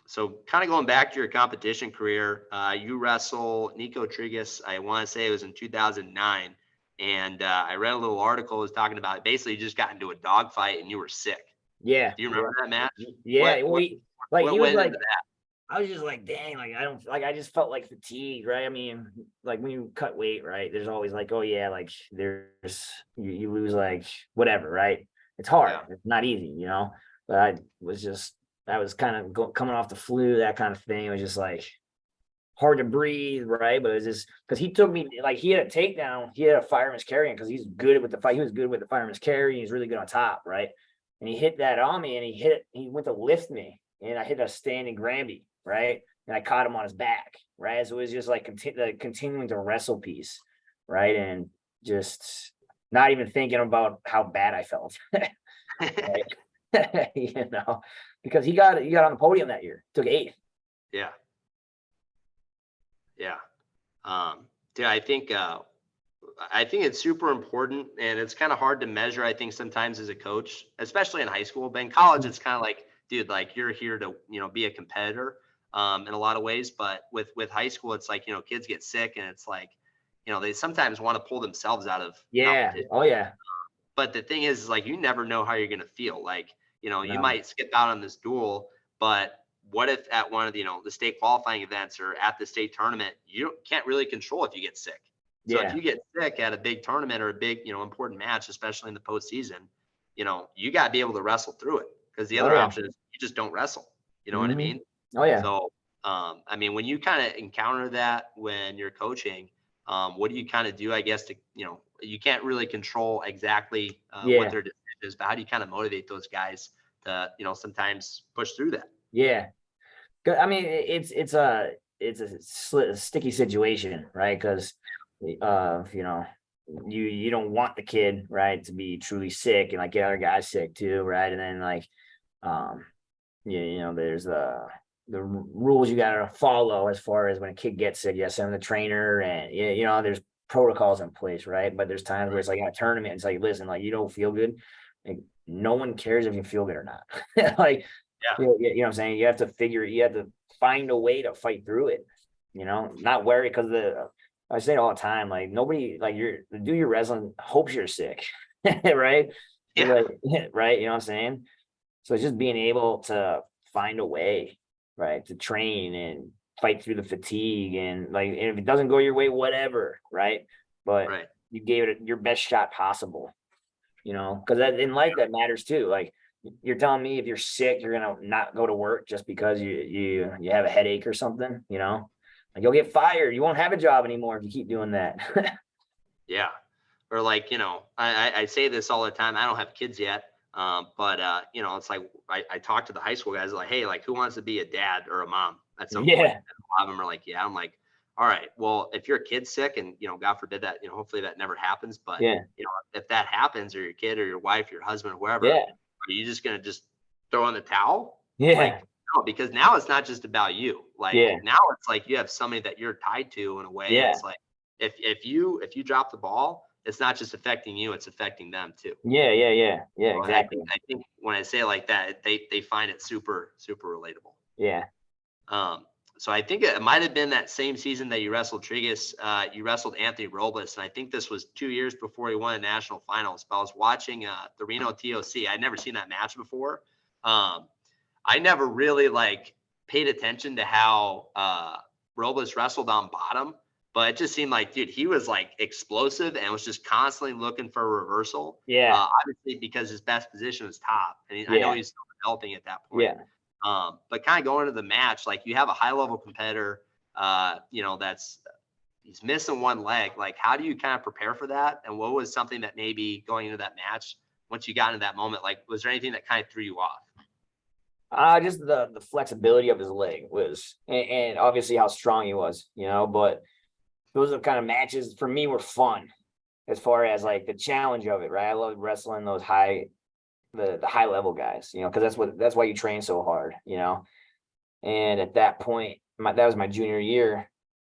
So kind of going back to your competition career, you wrestle Nico Trigas. I want to say it was in 2009. And I read a little article was talking about basically you just got into a dogfight and you were sick. Yeah. Do you remember that match? Yeah. What Like he was went like, into that? I was just like, dang, like I don't like I just felt like fatigued, right? I mean, like when you cut weight, right? There's always like, oh yeah, like there's you lose like whatever, right? It's hard. Yeah. It's not easy. But I was kind of coming off the flu, that kind of thing. It was just like hard to breathe, right? But it was just because he took me like he had a takedown, he had a fireman's carry because he's good with the fight. He was good with the fireman's carry. He's really good on top, right? And he hit that on me, and he went to lift me, and I hit a standing Granby, right? And I caught him on his back, right? So it was just like continuing to wrestle piece, right? And just not even thinking about how bad I felt, right? Because he got on the podium that year, took 8th. Yeah. Yeah. Dude, I think it's super important and it's kind of hard to measure, I think, sometimes as a coach, especially in high school. But in college, it's kind of like, dude, like you're here to, be a competitor in a lot of ways. But with high school, it's like, kids get sick and it's like, they sometimes want to pull themselves out of competition. Oh yeah. But the thing is like, you never know how you're going to feel. Like, you No. might skip out on this duel, but what if at one of the, the state qualifying events or at the state tournament, you can't really control if you get sick. So if you get sick at a big tournament or a big, important match, especially in the postseason, you got to be able to wrestle through it because the other option is you just don't wrestle. You know what I mean? Oh yeah. So, I mean, when you kind of encounter that when you're coaching, what do you kind of do, I guess, to, you can't really control exactly what their decision is, but how do you kind of motivate those guys to, sometimes push through that? Yeah. I mean, it's a sticky situation, right? Because you don't want the kid, right, to be truly sick and like get other guys sick too, right? And then like there's the rules you gotta follow as far as when a kid gets sick. You gotta send the trainer, and there's protocols in place, right? But there's times where it's like in a tournament, it's like, listen, like you don't feel good, like no one cares if you feel good or not. Like you know what I'm saying? You have to find a way to fight through it, not worry because I say it all the time, like nobody, like your wrestling hopes you're sick, right? Yeah. Like, right. You know what I'm saying? So it's just being able to find a way, right, to train and fight through the fatigue and like, and if it doesn't go your way, whatever, right? But you gave it your best shot possible, because in life that matters too. Like you're telling me if you're sick, you're gonna not go to work just because you have a headache or something, like you'll get fired. You won't have a job anymore if you keep doing that. Yeah. Or like, I say this all the time. I don't have kids yet. But it's like I talk to the high school guys like, hey, like who wants to be a dad or a mom at some point? And a lot of them are like, yeah. I'm like, all right, well, if your kid's sick and, God forbid that, hopefully that never happens, but Yeah. if that happens, or your kid or your wife, your husband, whoever, Yeah. are you just going to just throw in the towel? Yeah. Like, no, because now it's not just about you. Like Yeah. now it's like you have somebody that you're tied to in a way. And Yeah. it's like, if you drop the ball, it's not just affecting you, it's affecting them too. Yeah. Yeah. Yeah. Yeah. And Exactly. I think when I say it like that, they find it super, super relatable. Yeah. So I think it might have been that same season that you wrestled Trigus. You wrestled Anthony Robles, and I think this was 2 years before he won the national finals. But I was watching the Reno TOC. I'd never seen that match before. I never really paid attention to how Robles wrestled on bottom, but it just seemed like, dude, he was explosive and was just constantly looking for a reversal. Yeah. Obviously because his best position was top, and I Yeah. know he's still developing at that point. Yeah. But kind of going into the match, you have a high level competitor, he's missing one leg. How do you kind of prepare for that? And what was something that maybe going into that match, once you got into that moment, was there anything that kind of threw you off? Just the flexibility of his leg was, and obviously how strong he was, but those are kind of matches for me were fun as far as the challenge of it, right? I love wrestling those the high level guys, because that's why you train so hard, and at that point, that was my junior year,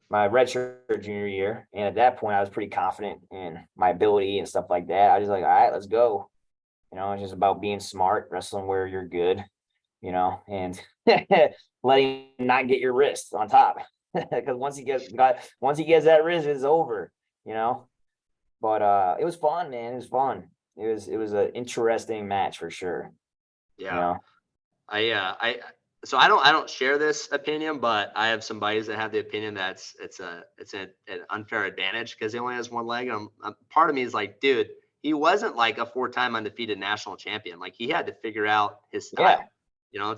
my redshirt junior year. And at that point I was pretty confident in my ability and stuff like that. I was like, all right, let's go. It's just about being smart, wrestling where you're good, and letting him not get your wrist on top. Because once he gets that wrist, it's over, but it was fun, man. It was fun. It was an interesting match for sure. Yeah. So I don't share this opinion, but I have some buddies that have the opinion that it's an unfair advantage because he only has one leg. And part of me is like, dude, he wasn't a 4-time undefeated national champion. He had to figure out his style. Yeah.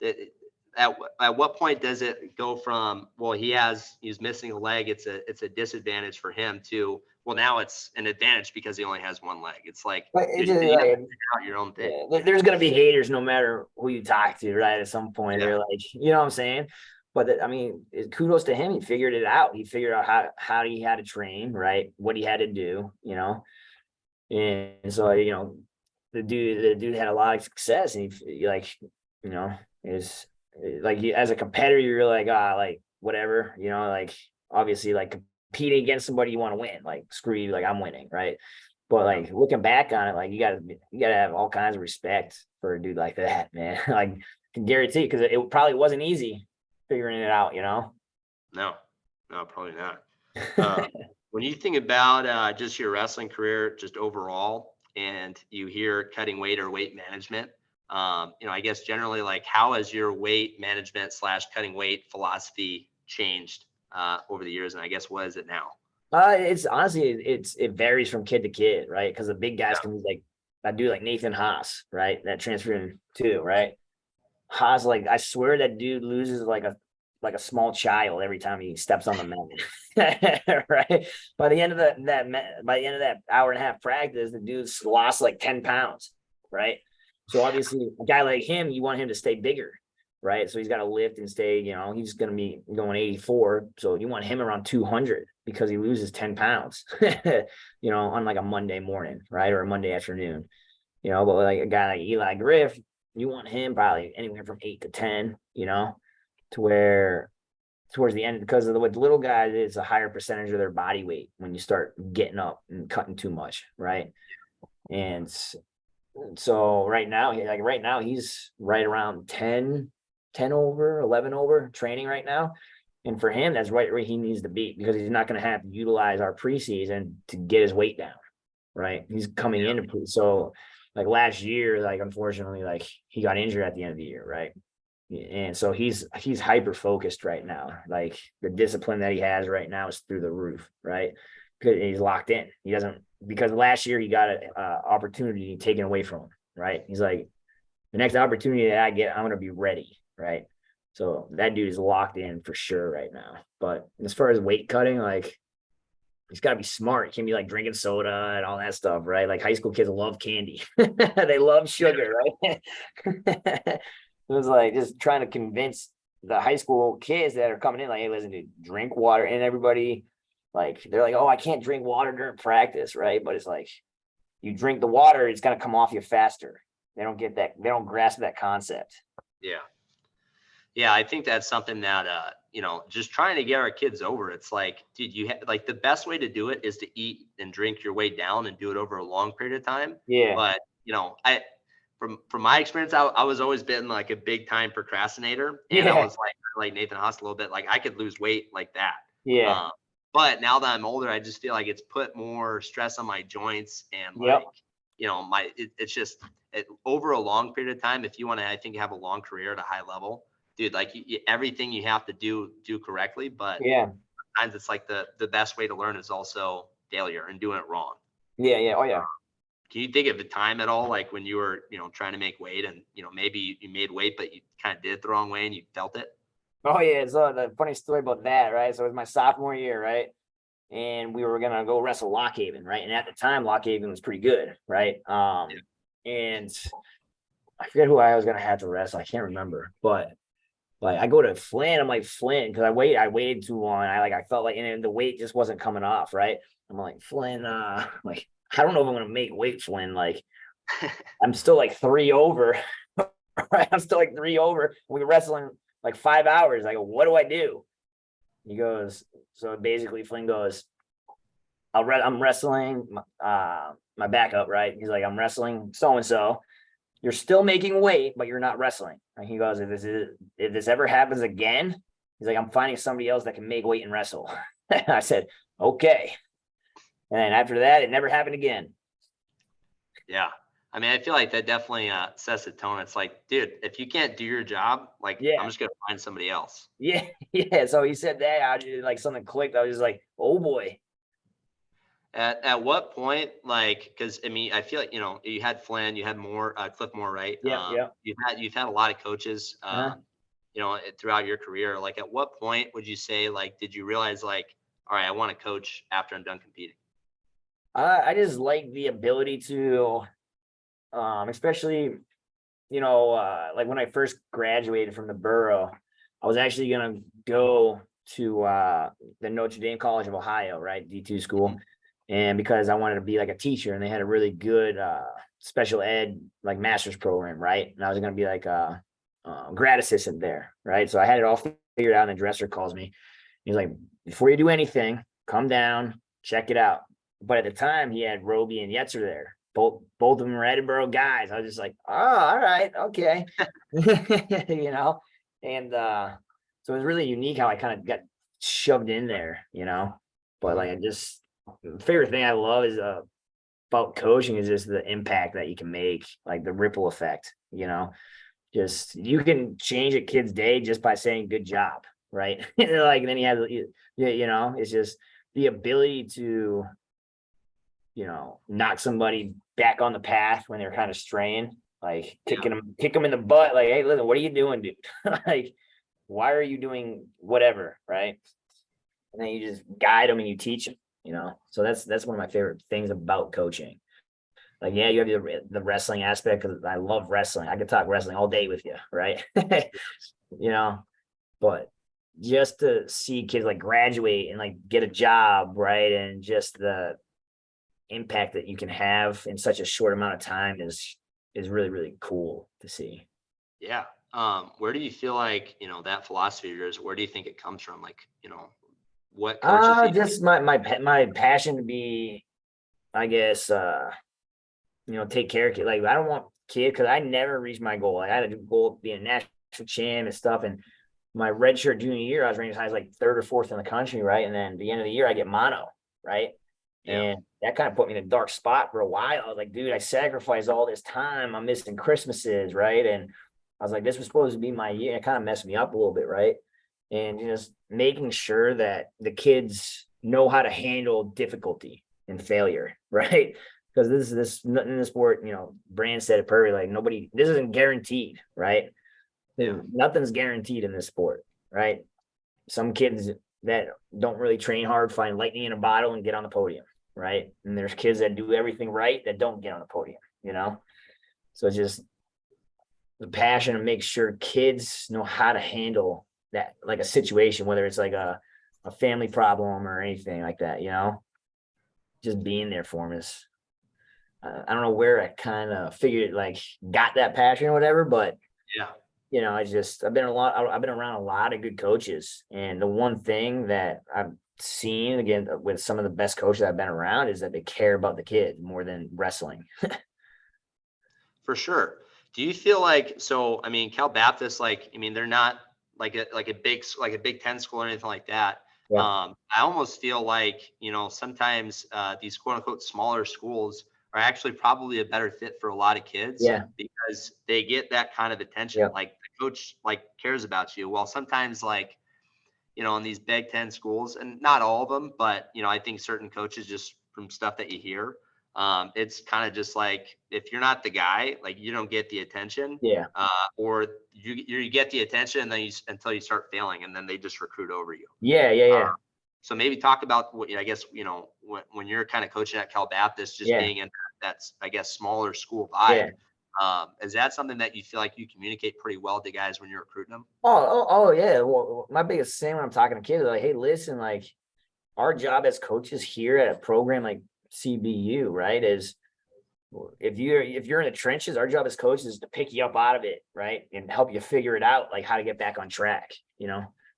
It's at what point does it go from, well, he's missing a leg, it's a disadvantage for him, to, well, now it's an advantage because he only has one leg. It's dude, you have to figure out your own thing. Yeah, there's gonna be haters no matter who you talk to, right? At some point, they're like, what I'm saying. But kudos to him. He figured it out. He figured out how he had to train, right? What he had to do, and so the dude had a lot of success, and he is as a competitor, you're whatever, obviously competing against somebody you want to win, screw you, I'm winning, right? But looking back on it, you gotta have all kinds of respect for a dude like that, man. I can guarantee, because it probably wasn't easy figuring it out, No, probably not. When you think about just your wrestling career, just overall, and you hear cutting weight or weight management, I guess generally, how has your weight management / cutting weight philosophy changed over the years? And I guess, what is it now? It's honestly, it varies from kid to kid, right? Because the big guys can be I do Nathan Haas, right? That transferred in too, right? Haas, I swear that dude loses like a small child every time he steps on the mat, right? By the end of that hour and a half practice, the dude's lost 10 pounds, right? So obviously, a guy like him, you want him to stay bigger, right? So he's got to lift and stay, he's going to be going 84. So you want him around 200 because he loses 10 pounds, on a Monday morning, right? Or a Monday afternoon, but a guy like Eli Griff, you want him probably anywhere from 8 to 10, to where towards the end, because with the little guys, it's a higher percentage of their body weight when you start getting up and cutting too much, right? And so right now he's right around 10 over, 11 over training right now. And for him, that's right where he needs to be, because he's not going to have to utilize our preseason to get his weight down, right? He's coming in. So last year, unfortunately, he got injured at the end of the year, right? And so he's hyper focused right now. The discipline that he has right now is through the roof, right? Because he's locked in. He doesn't, because last year he got an opportunity taken away from him, right? He's the next opportunity that I get, I'm going to be ready, right? So that dude is locked in for sure right now. But as far as weight cutting, he's got to be smart. He can't be drinking soda and all that stuff, right? High school kids love candy. They love sugar, right? It was just trying to convince the high school kids that are coming in, like, hey, listen, dude, drink water. And everybody, like, they're like, oh, I can't drink water during practice, right? But it's like, you drink the water, it's gonna come off you faster. They don't get that, they don't grasp that concept. Yeah. Yeah, I think that's something that just trying to get our kids over. It's like, dude, like the best way to do it is to eat and drink your way down and do it over a long period of time. Yeah. But I from my experience, I was always been like a big time procrastinator, and I Yeah. was like Nathan Haas a little bit. Like I could lose weight like that. Yeah. But now that I'm older, I just feel like it's put more stress on my joints and Yep. it's just over a long period of time. If you want to, I think, have a long career at a high level, dude, like everything you have to do correctly. But Yeah. sometimes it's like the best way to learn is also failure and doing it wrong. Yeah. Yeah. Oh yeah. Can you think of a time at all, like when you were, trying to make weight and, maybe you made weight, but you kind of did it the wrong way and you felt it? Oh yeah. So the funny story about that, right? So it was my sophomore year, right? And we were gonna go wrestle Lockhaven, right? And at the time, Lockhaven was pretty good, right? And I forget who I was gonna have to wrestle. I can't remember, but like I go to Flynn, I'm like Flynn, because I waited too long. I felt like, and then the weight just wasn't coming off, right? I'm like, Flynn, like, I don't know if I'm gonna make weight, Flynn. Like, I'm still like 3 over, right? I'm still like 3 over. We were wrestling like 5 hours. I go, what do I do? He goes, so basically Flynn goes, I'm wrestling my backup, right? He's like, I'm wrestling so-and-so. You're still making weight, but you're not wrestling. And he goes, if this ever happens again, he's like, I'm finding somebody else that can make weight and wrestle. I said, okay. And then after that, it never happened again. Yeah. I mean, I feel like that definitely sets the tone. It's like, dude, if you can't do your job, like, Yeah. I'm just going to find somebody else. Yeah. Yeah. So he said that, I just like something clicked. I was just like, oh boy. At what point, like, because I mean, I feel like you had Flynn, you had Cliff Moore, right? Yeah. Yeah. You've had a lot of coaches, throughout your career. Like, at what point would you say, like, did you realize, like, all right, I want to coach after I'm done competing? I just like the ability to, especially, like when I first graduated from the borough, I was actually gonna go to the Notre Dame College of Ohio, right, D2 school, and because I wanted to be like a teacher, and they had a really good special ed like master's program, right, and I was gonna be like a grad assistant there, right, so I had it all figured out, and the dresser calls me. He's like, before you do anything, come down, check it out. But at the time, he had Roby and Yetzer there. Both of them were Edinboro guys. I was just like, oh, all right, okay. And so it was really unique how I kind of got shoved in there, But like the favorite thing I love is about coaching is just the impact that you can make, like the ripple effect, Just you can change a kid's day just by saying good job, right? Like, and then he has, it's just the ability to, knock somebody back on the path when they're kind of straying, like kick them in the butt, like, hey, listen, what are you doing, dude? Like, why are you doing whatever, right? And then you just guide them and you teach them, So that's one of my favorite things about coaching. Like, yeah, you have the wrestling aspect, because I love wrestling. I could talk wrestling all day with you, right? But just to see kids like graduate and like get a job, right? And just the impact that you can have in such a short amount of time is really, really cool to see. Yeah. Where do you feel like, that philosophy of yours, where do you think it comes from? Like, what coaches just my passion to be, I guess, take care of kids. Like, I don't want kids, because I never reached my goal. I had a goal of being a national champ and stuff. And my redshirt junior year, I was ranked as high as like 3rd or 4th in the country, right? And then at the end of the year, I get mono, right? Yeah. And that kind of put me in a dark spot for a while. I was like, dude, I sacrificed all this time. I'm missing Christmases, right? And I was like, this was supposed to be my year. It kind of messed me up a little bit, right? And just making sure that the kids know how to handle difficulty and failure, right? Because this in the sport, Brand said it perfectly, like this isn't guaranteed, right? Yeah. Nothing's guaranteed in this sport, right? Some kids that don't really train hard find lightning in a bottle and get on the podium, right? And there's kids that do everything right that don't get on the podium, So it's just the passion to make sure kids know how to handle that like a situation, whether it's like a family problem or anything like that, just being there for them is, I don't know where I kind of figured like got that passion or whatever, but Yeah. I've been around a lot of good coaches. And the one thing that I've seen again with some of the best coaches I've been around is that they care about the kids more than wrestling. For sure. Do you feel like, so, I mean, Cal Baptist, like, I mean, they're not like a Big Ten school or anything like that. Yeah. I almost feel like, sometimes these quote unquote smaller schools are actually probably a better fit for a lot of kids Yeah. because they get that kind of attention. Yeah. Like the coach like cares about you. Well, sometimes like, in these Big Ten schools, and not all of them, but, I think certain coaches, just from stuff that you hear, it's kind of just like, if you're not the guy, like you don't get the attention, Yeah. or you get the attention and then until you start failing, and then they just recruit over you. Yeah. So maybe talk about what, I guess, when you're kind of coaching at Cal Baptist, just being in that's, I guess, smaller school vibe. Is that something that you feel like you communicate pretty well to guys when you're recruiting them? Oh yeah. Well, my biggest thing when I'm talking to kids is like, hey, listen, like our job as coaches here at a program like CBU, right, is if you're in the trenches, our job as coaches is to pick you up out of it, right, and help you figure it out, like how to get back on track,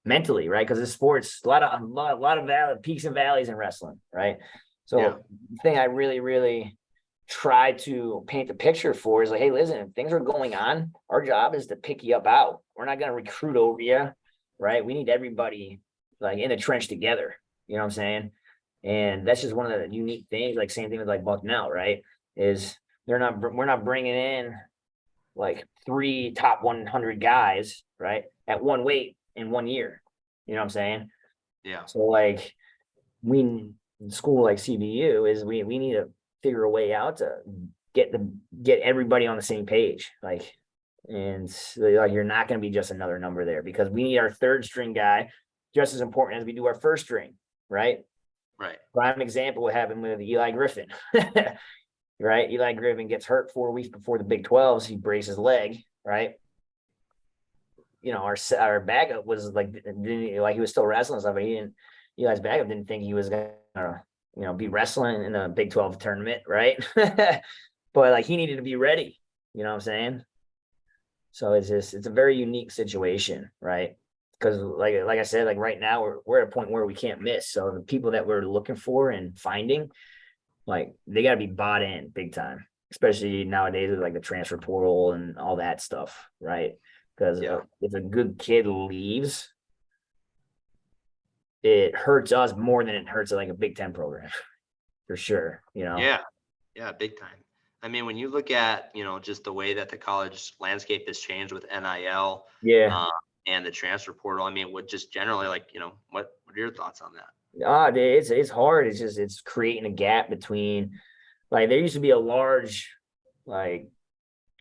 mentally, right? Because it's sports, a lot of peaks and valleys in wrestling, right? So the thing I really, really try to paint the picture for is like, hey, listen, if things are going on, our job is to pick you up out. We're not going to recruit over you, right? We need everybody like in the trench together. You know what I'm saying? And that's just one of the unique things. Like same thing with like Bucknell, right? Is we're not bringing in like 3 top 100 guys, right, at one weight in 1 year. You know what I'm saying? Yeah. So like school like CBU is we need to figure a way out to get everybody on the same page, like, and like you're not going to be just another number there, because we need our third string guy just as important as we do our first string, right? Prime example what happened with Eli Griffin. Right, Eli Griffin gets hurt 4 weeks before the Big 12s. He breaks his leg, right? Our backup was like he was still wrestling stuff, but Eli's backup didn't think he was gonna be wrestling in a Big 12 tournament, right? But like he needed to be ready, you know what I'm saying? So it's a very unique situation, right? Because like I said, like right now we're at a point where we can't miss. So the people that we're looking for and finding, like they got to be bought in big time, especially nowadays with like the transfer portal and all that stuff, right? Because if a good kid leaves, it hurts us more than it hurts like a Big Ten program, for sure. Yeah, big time. I mean, when you look at just the way that the college landscape has changed with NIL, and the transfer portal, I mean, what just generally like what are your thoughts on that? It's hard. It's creating a gap between, like, there used to be a large like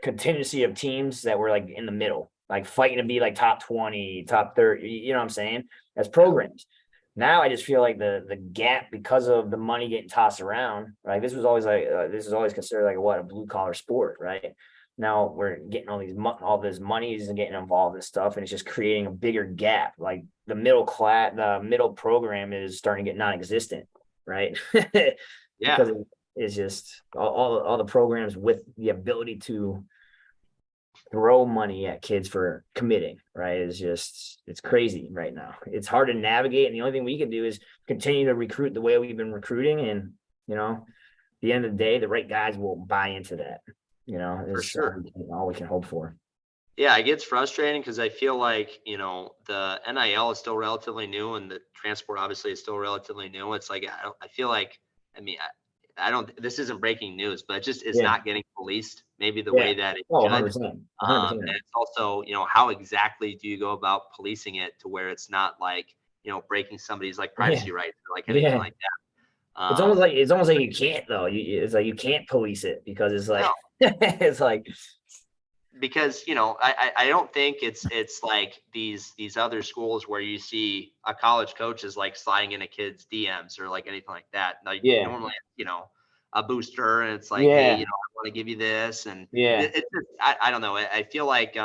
contingency of teams that were like in the middle, like fighting to be like top 20, top 30, you know what I'm saying, as programs. Now I just feel like the gap, because of the money getting tossed around, right? This was always considered like a blue collar sport, right? Now we're getting all this monies and getting involved in stuff, and it's just creating a bigger gap. Like the middle program is starting to get non-existent, right? Because it's just all the programs with the ability to throw money at kids for committing, right? It's crazy right now. It's hard to navigate, and the only thing we can do is continue to recruit the way we've been recruiting, and at the end of the day, the right guys will buy into that. For sure. All we can hope for. Yeah, it gets frustrating because I feel like, the NIL is still relatively new, and the transport obviously is still relatively new. It's like, I feel like, I mean, I don't, this isn't breaking news, but it just is not getting policed maybe the way that it should. 100%. And it's also, how exactly do you go about policing it to where it's not like, breaking somebody's like privacy rights or like anything like that. It's almost like you can't though. It's like you can't police it, because it's like it's like, because I don't think it's like these other schools where you see a college coach is like sliding in a kid's DMs or like anything like that. Like normally a booster, and it's like, hey, I want to give you this, and it's just, I don't know. I feel like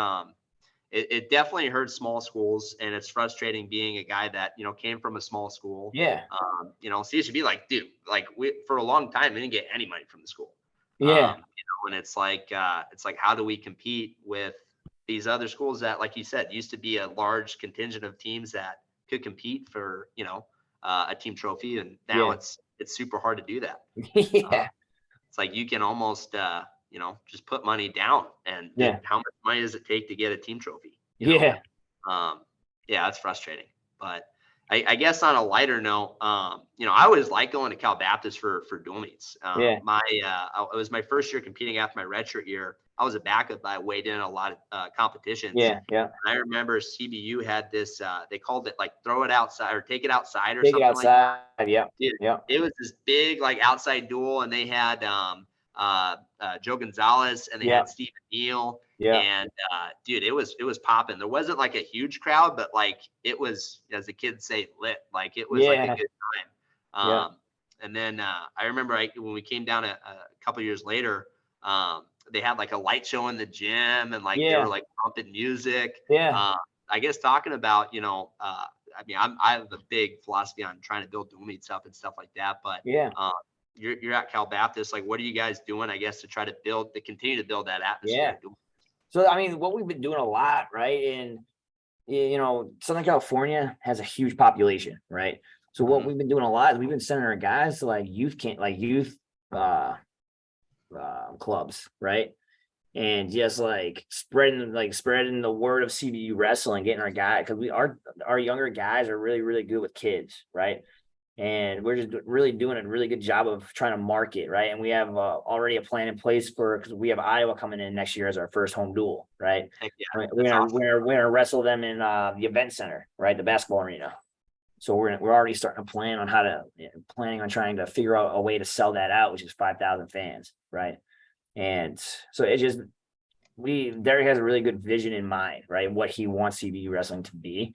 it definitely hurts small schools, and it's frustrating being a guy that, came from a small school. Yeah. So you should be like, dude, like we, for a long time, we didn't get any money from the school. Yeah. And it's like, how do we compete with these other schools that, like you said, used to be a large contingent of teams that could compete for, a team trophy. And now it's super hard to do that. Yeah. It's like you can almost, just put money down, and how much money does it take to get a team trophy? Yeah. That's frustrating. But I guess on a lighter note, I always like going to Cal Baptist for dual meets. It was my first year competing after my redshirt year. I was a backup, but I weighed in a lot of competitions. Yeah. And I remember CBU had this, they called it like throw it outside or take it outside or Take something it outside. like that. Yeah. Dude, Yeah. it was this big like outside duel, and they had Joe Gonzalez, and they had Stephen Neal. Yeah. And dude, it was popping. There wasn't like a huge crowd, but like it was, as the kids say, lit. Like it was like a good time. And then I remember when we came down a couple years later, they had like a light show in the gym, and like they were like pumping music. I guess talking about, I have a big philosophy on trying to build dual meets up and stuff like that. But you're at Cal Baptist. Like, what are you guys doing, I guess, to try to continue to build that atmosphere? So, I mean, what we've been doing a lot, right? And, Southern California has a huge population, right? So what we've been doing a lot is we've been sending our guys to like youth clubs, right? And just like spreading the word of CBU wrestling, getting our guy, because our younger guys are really, really good with kids, right? And we're just really doing a really good job of trying to market, right? And we have already a plan in place because we have Iowa coming in next year as our first home duel, right? We're gonna wrestle them in the event center, right? The basketball arena. So we're already starting to plan on trying to figure out a way to sell that out, which is 5,000 fans, right? And so Derek has a really good vision in mind, right? What he wants CBU wrestling to be.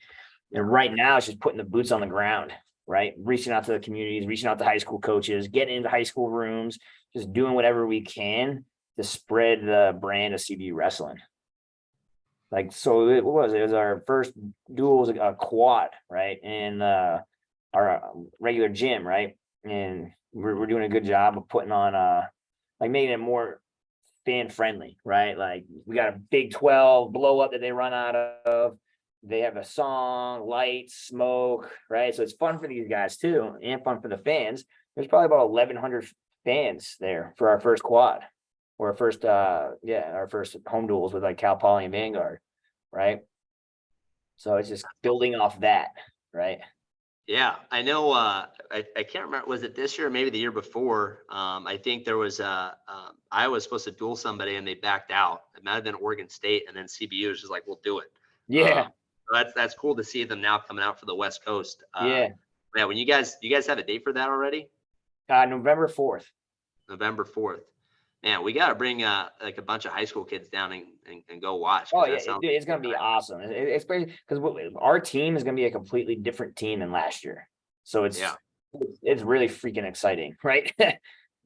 And right now it's just putting the boots on the ground, right? Reaching out to the communities, reaching out to high school coaches, getting into high school rooms, just doing whatever we can to spread the brand of CBU wrestling. Like, so it was our first duel was a quad, right? And our regular gym, right? And we're doing a good job of putting on like making it more fan friendly, right? Like we got a Big 12 blow up that they run out of. They have a song, lights, smoke, right? So it's fun for these guys too, and fun for the fans. There's probably about 1,100 fans there for our first quad, or our first home duels with like Cal Poly and Vanguard, right? So it's just building off that, right? Yeah, I know. I can't remember. Was it this year or maybe the year before? I think there was I was supposed to duel somebody and they backed out. It might have been Oregon State, and then CBU was just like, "We'll do it." Yeah. So that's cool to see them now coming out for the West Coast. Yeah. When you guys have a date for that already? November 4th. November 4th. Man, we got to bring like a bunch of high school kids down and go watch. Oh yeah, dude, it's gonna be awesome. Especially because our team is gonna be a completely different team than last year. So it's really freaking exciting, right?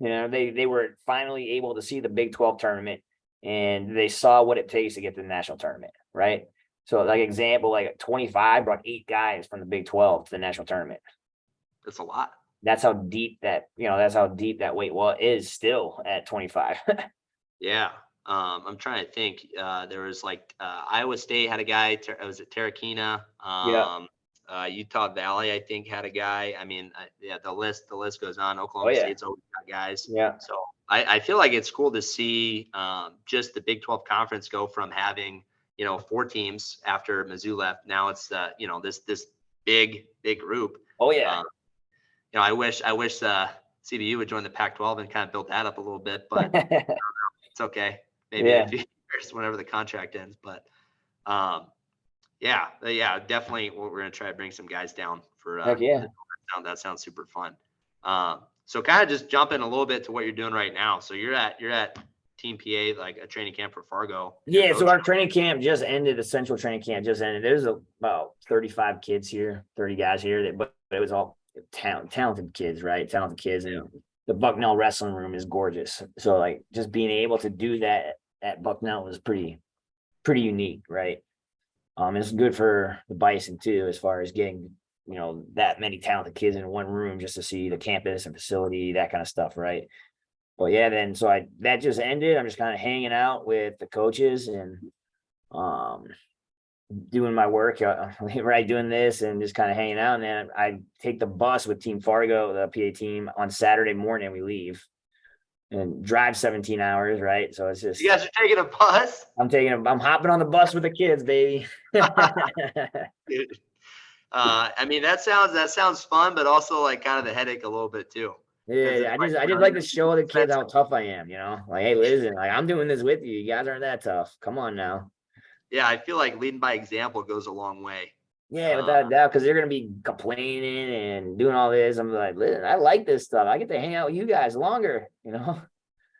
They were finally able to see the Big 12 tournament, and they saw what it takes to get to the national tournament, right? So like example, like 25 brought 8 guys from the Big 12 to the national tournament. That's a lot. That's how deep that weight is still at 25. Yeah. I'm trying to think. There was like Iowa State had a guy. Was it Terrakina? Utah Valley, I think, had a guy. I mean, the list goes on. Oklahoma State's always got guys. Yeah. So I feel like it's cool to see just the Big 12 conference go from having 4 teams after Mizzou left. Now it's this big group. Oh yeah. I wish CBU would join the Pac-12 and kind of build that up a little bit, but it's okay. Maybe in a few years, whenever the contract ends. But definitely we're going to try to bring some guys down for that sounds super fun. So kind of just jump in a little bit to what you're doing right now. So you're at Team PA, like a training camp for Fargo. Yeah, so our training camp just ended. The central training camp just ended. There's about 35 kids here, 30 guys here, but it was all talented kids, right? Talented kids. And the Bucknell wrestling room is gorgeous. So like just being able to do that at Bucknell was pretty unique, right? It's good for the Bison too, as far as getting, that many talented kids in one room just to see the campus and facility, that kind of stuff, right? But yeah, then that just ended. I'm just kind of hanging out with the coaches and doing my work, right? Doing this and just kind of hanging out. And then I take the bus with Team Fargo, the PA team, on Saturday morning. We leave and drive 17 hours, right? So it's just You guys are taking a bus? I'm hopping on the bus with the kids, baby. Dude. I mean, that sounds fun, but also like kind of the headache a little bit too. Yeah, I just like to show the kids how tough I am, like, hey, listen, like, I'm doing this with you. You guys aren't that tough. Come on now. Yeah, I feel like leading by example goes a long way. Yeah, without a doubt, because they're gonna be complaining and doing all this. I'm like, listen, I like this stuff. I get to hang out with you guys longer.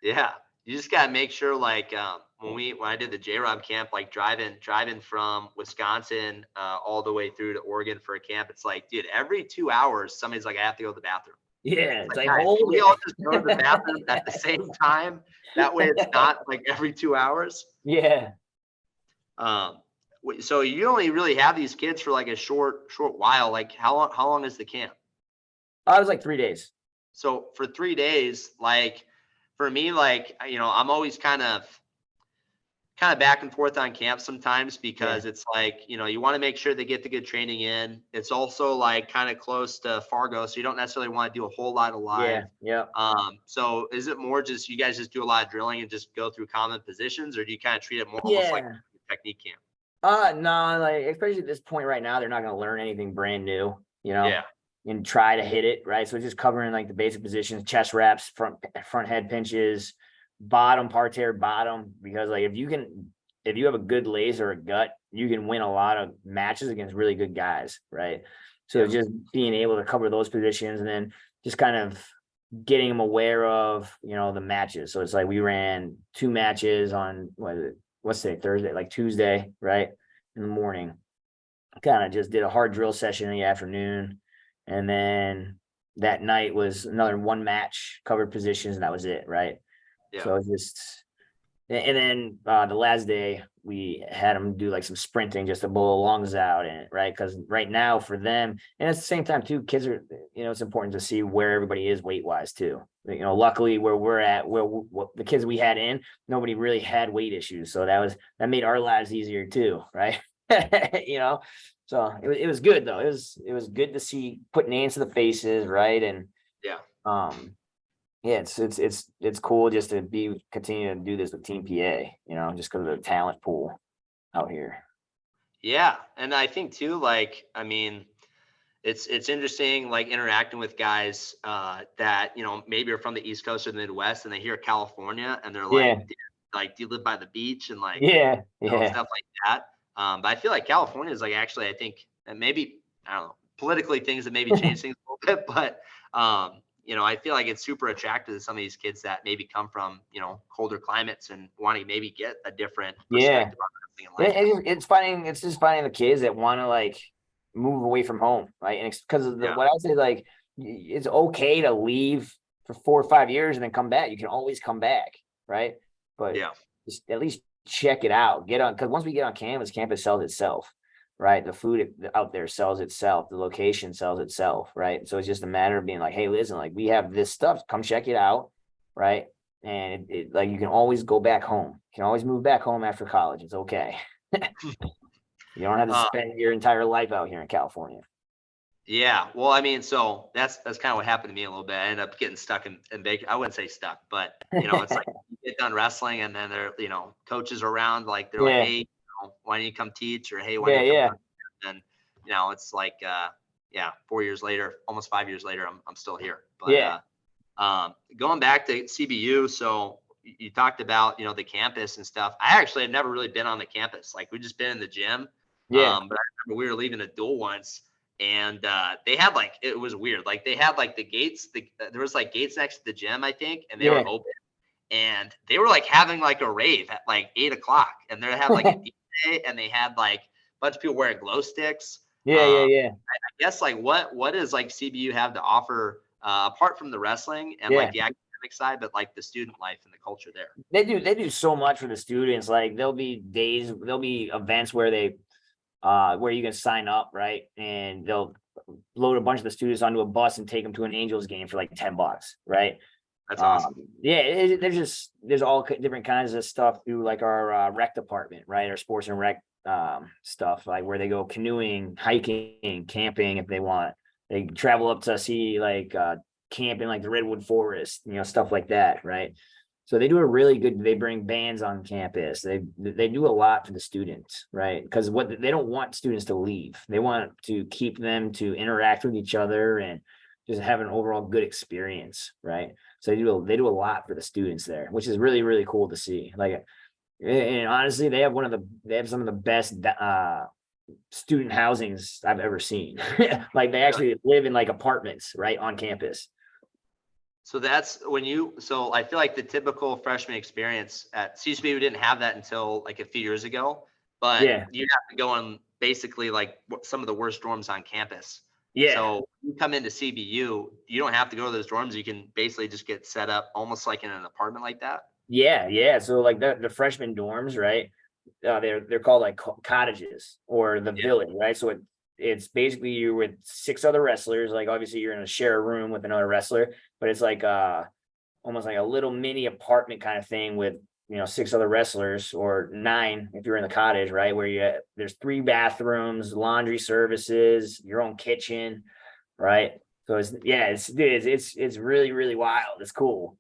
Yeah, you just gotta make sure, like, when I did the J-Rob camp, like driving from Wisconsin all the way through to Oregon for a camp, it's like, dude, every 2 hours somebody's like, I have to go to the bathroom. Yeah, it's like, guys, hold we it. all just go to the bathroom at the same time. That way, it's not like every 2 hours. Yeah. So you only really have these kids for like a short while. Like how long is the camp? I was like 3 days. So for 3 days, like for me, like, I'm always kind of back and forth on camp sometimes because it's like, you want to make sure they get the good training in. It's also like kind of close to Fargo, so you don't necessarily want to do a whole lot of live. Yeah. So is it more just you guys just do a lot of drilling and just go through common positions, or do you kind of treat it more almost like a technique camp? No, like, especially at this point right now, they're not going to learn anything brand new, Yeah. and try to hit it, right? So it's just covering like the basic positions, chest reps, front head pinches, bottom parterre bottom, because like if you have a good lace or a gut, you can win a lot of matches against really good guys, right? So just being able to cover those positions and then just kind of getting them aware of, the matches. So it's like we ran 2 matches on what's today, Thursday, like Tuesday, right, in the morning. Kind of just did a hard drill session in the afternoon, and then that night was another 1 match, covered positions, and that was it, right? Yeah. So and then the last day we had them do like some sprinting just to blow the lungs out, and right, because right now for them, and at the same time too, kids are, it's important to see where everybody is weight wise too. Luckily where we're at, the kids we had in, nobody really had weight issues, so that made our lives easier too, right? So it was good though. It was good to see, put names to the faces, right? And it's cool just to continue to do this with Team PA, just because of the talent pool out here. Yeah, and I think too, like, I mean, it's interesting, like interacting with guys that maybe are from the East Coast or the Midwest, and they hear California, and they're like, do you live by the beach and like stuff like that. But I feel like California is like actually, I think, and maybe I don't know, politically things that maybe change things a little bit, but I feel like it's super attractive to some of these kids that maybe come from, colder climates and wanting to maybe get a different perspective on wrestling in life. It's just finding the kids that want to like move away from home, right? And it's because of what I would say, like, it's okay to leave for 4 or 5 years and then come back. You can always come back, right? But just at least check it out. Because once we get on campus sells itself. Right. The food out there sells itself. The location sells itself. Right. So it's just a matter of being like, hey, listen, like, we have this stuff. Come check it out. Right. And like, you can always go back home. You can always move back home after college. It's okay. You don't have to spend your entire life out here in California. Yeah. Well, I mean, so that's kind of what happened to me a little bit. I ended up getting stuck in Baker. I wouldn't say stuck, but it's like you get done wrestling and then there, coaches around, like, they're like, hey, why don't you come teach? Or hey, why don't you come coach? And it's like 4 years later, almost 5 years later, I'm still here. But going back to CBU, so you talked about the campus and stuff. I actually had never really been on the campus. Like, we just been in the gym. But I remember we were leaving a duel once, and they had, like, it was weird. Like, they had like the gates. There was like gates next to the gym, I think, and they were open. And they were like having like a rave at like 8:00, and they had like a DJ, and they had like a bunch of people wearing glow sticks. I guess, like, what does like CBU have to offer apart from the wrestling and like the academic side, but like the student life and the culture there? They do so much for the students. Like, there'll be events where they where you can sign up, right? And they'll load a bunch of the students onto a bus and take them to an Angels game for like $10, right? That's awesome. Yeah, there's all different kinds of stuff through like our rec department, right? Our sports and rec stuff, like where they go canoeing, hiking, camping if they want. They travel up to see like camping, like the Redwood Forest, stuff like that, right? So they do a really good. They bring bands on campus. They do a lot for the students, right? Because what they don't want students to leave. They want to keep them to interact with each other and just have an overall good experience, right? So they do a lot for the students there, which is really, really cool to see. Like, and honestly, they have some of the best student housings I've ever seen. Like they actually live in like apartments right on campus. So that's so I feel like the typical freshman experience at CSB, we didn't have that until like a few years ago, but Yeah. you have to go on basically like some of the worst dorms on campus. Yeah. So you come into CBU, you don't have to go to those dorms. You can basically just get set up almost like in an apartment like that. Yeah. So like the freshman dorms, right? They're called like cottages or the village, right? So it's basically you're with 6 other wrestlers. Like obviously you're gonna share a room with another wrestler, but it's like almost like a little mini apartment kind of thing with 6 other wrestlers, or 9 if you're in the cottage, right? Where there's 3 bathrooms, laundry services, your own kitchen, right? So it's really, really wild. It's cool.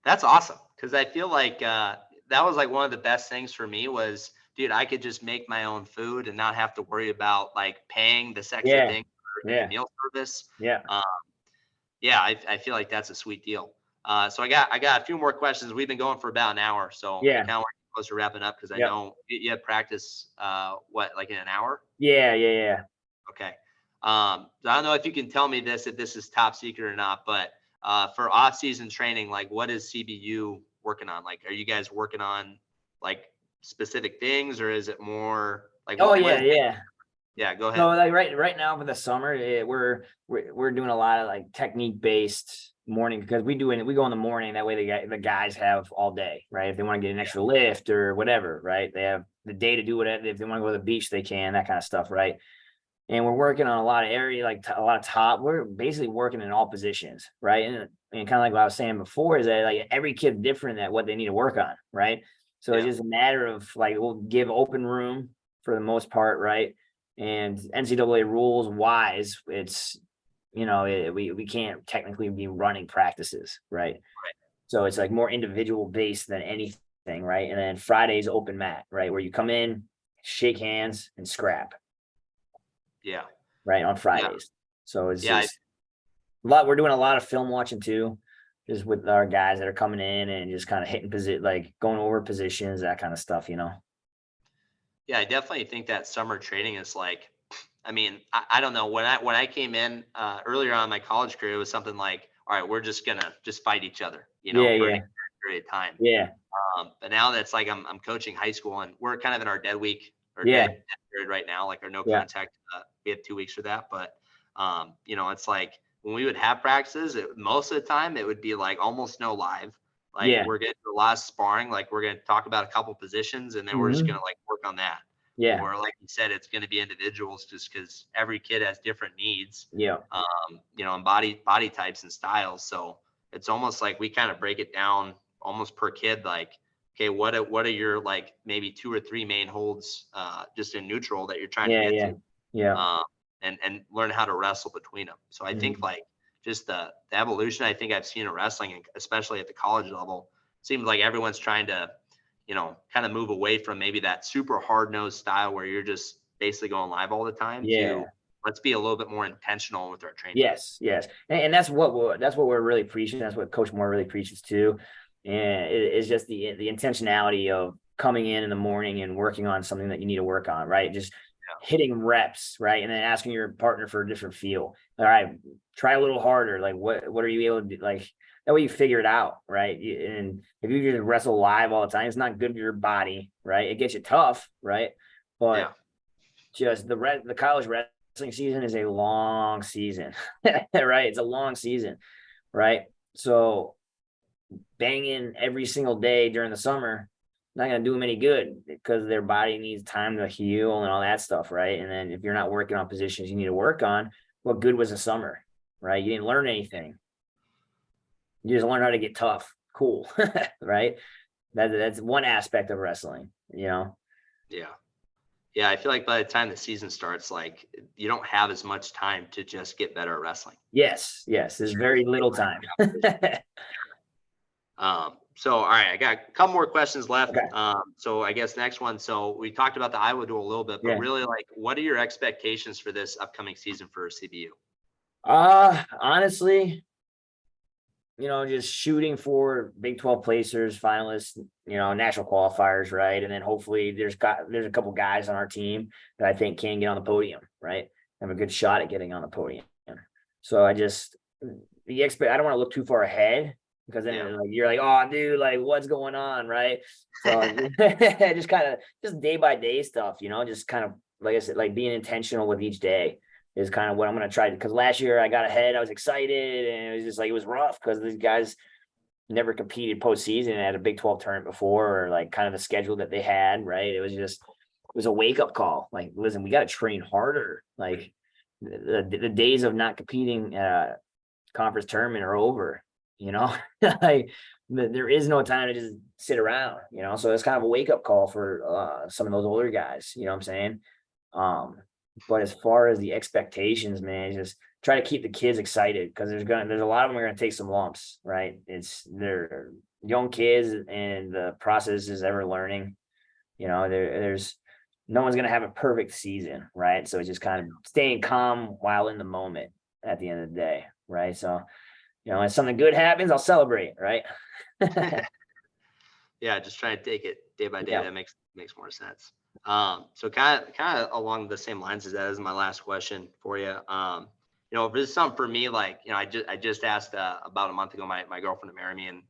That's awesome. Cause I feel like that was like one of the best things for me was, dude, I could just make my own food and not have to worry about like paying this extra thing for any meal service. Yeah. I feel like that's a sweet deal. So I got a few more questions. We've been going for about an hour, so I kind of want to close to wrapping up because I know you have practice. Like in an hour? Yeah. Okay. I don't know if you can tell me this, if this is top secret or not, but for off-season training, like what is CBU working on? Like, are you guys working on like specific things, or is it more like? Yeah, go ahead. So like right now for the summer, we're doing a lot of like technique based morning, because we go in the morning. That way the guys have all day, right? If they want to get an extra lift or whatever, right? They have the day to do whatever. If they want to go to the beach, they can, that kind of stuff, right? And we're working on a lot of area, like a lot of top. We're basically working in all positions, right? And kind of like what I was saying before is that like every kid's different at what they need to work on, right? So it's just a matter of like we'll give open room for the most part, right? And NCAA rules wise, it's we can't technically be running practices, right? So it's like more individual based than anything, right? And then Friday's open mat, right? Where you come in, shake hands, and scrap. Yeah. Right, on Fridays. So it's just a lot. We're doing a lot of film watching too, just with our guys that are coming in and just kind of hitting like going over positions, that kind of stuff, Yeah, I definitely think that summer training is like, I mean, I don't know, when I came in earlier on in my college career, it was something like, all right, we're just gonna fight each other, for an period of time. Yeah. But now that's like I'm coaching high school, and we're kind of in our dead week or dead period right now, like our no contact. We have 2 weeks for that, but it's like when we would have practices, most of the time it would be like almost no live. Like we're getting a lot of sparring, like we're gonna talk about a couple positions, and then we're just gonna like work on that. Yeah. Or like you said, it's gonna be individuals just because every kid has different needs. Yeah. And body types and styles. So it's almost like we kind of break it down almost per kid, like, okay, what are your like maybe 2 or 3 main holds just in neutral that you're trying to get to. And learn how to wrestle between them. So I think like just the evolution I think I've seen in wrestling, especially at the college level, seems like everyone's trying to, kind of move away from maybe that super hard-nosed style where you're just basically going live all the time to let's be a little bit more intentional with our training. Yes. And that's what we're really preaching. That's what Coach Moore really preaches too. And it's just the intentionality of coming in the morning and working on something that you need to work on, right? Just hitting reps, right? And then asking your partner for a different feel. All right, try a little harder. Like what are you able to do? Like that way you figure it out, right? And if you just wrestle live all the time, it's not good for your body, right? It gets you tough, right? But just the college wrestling season is a long season, right? It's a long season, right? So banging every single day during the summer, not going to do them any good because their body needs time to heal and all that stuff, right? And then if you're not working on positions you need to work on, what good was the summer, right? You didn't learn anything. You just learned how to get tough. Cool, right? That's one aspect of wrestling, Yeah. Yeah, I feel like by the time the season starts, like you don't have as much time to just get better at wrestling. Yes, there's very little time. So all right, I got a couple more questions left. Okay. So I guess next one. So we talked about the Iowa duel a little bit, but really, like, what are your expectations for this upcoming season for CBU? Honestly, just shooting for Big 12 placers, finalists, national qualifiers, right? And then hopefully there's a couple guys on our team that I think can get on the podium, right? Have a good shot at getting on the podium. So I don't want to look too far ahead because then you're like, oh, dude, like what's going on, right? So just day by day stuff, just kind of like I said, like being intentional with each day is kind of what I'm going to try, because last year I got ahead, I was excited, and it was just like, it was rough because these guys never competed postseason at a Big 12 tournament before, or like kind of the schedule that they had, right? It was a wake up call. Like, listen, we got to train harder. Like the days of not competing at a conference tournament are over, like there is no time to just sit around, so it's kind of a wake up call for some of those older guys, you know what I'm saying? But as far as the expectations, man, just try to keep the kids excited, because there's a lot of them are gonna take some lumps, right? They're young kids and the process is ever learning. There's no one's gonna have a perfect season, right? So it's just kind of staying calm while in the moment at the end of the day, right? So, if something good happens, I'll celebrate, right? Yeah, just try to take it day by day. Yeah. That makes more sense. So kind of along the same lines as that is my last question for you. If this is something for me, like, I just asked about a month ago my girlfriend to marry me, and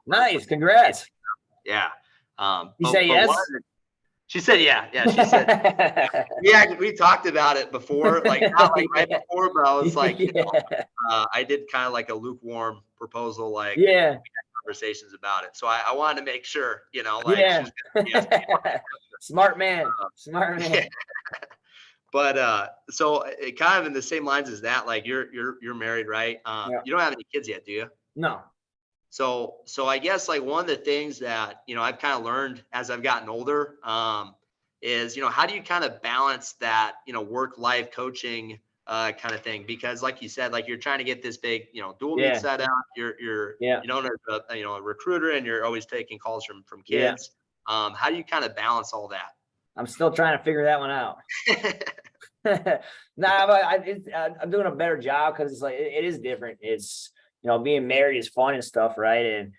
nice, congrats. Yeah. You say yes? She said yeah. She said yeah. We talked about it before, like not like right before, but I was like, I did kind of like a lukewarm proposal, like conversations about it. So I wanted to make sure, like yes. Smart man. Yeah. But so it kind of in the same lines as that, like you're married, right? You don't have any kids yet, do you? No. So I guess like one of the things that, I've kind of learned as I've gotten older, is, how do you kind of balance that, work-life coaching kind of thing? Because like you said, like you're trying to get this big, dual meet set up. You're a recruiter, and you're always taking calls from kids. How do you kind of balance all that? I'm still trying to figure that one out. But I'm doing a better job, because it's like it is different. It's being married is fun and stuff, right? And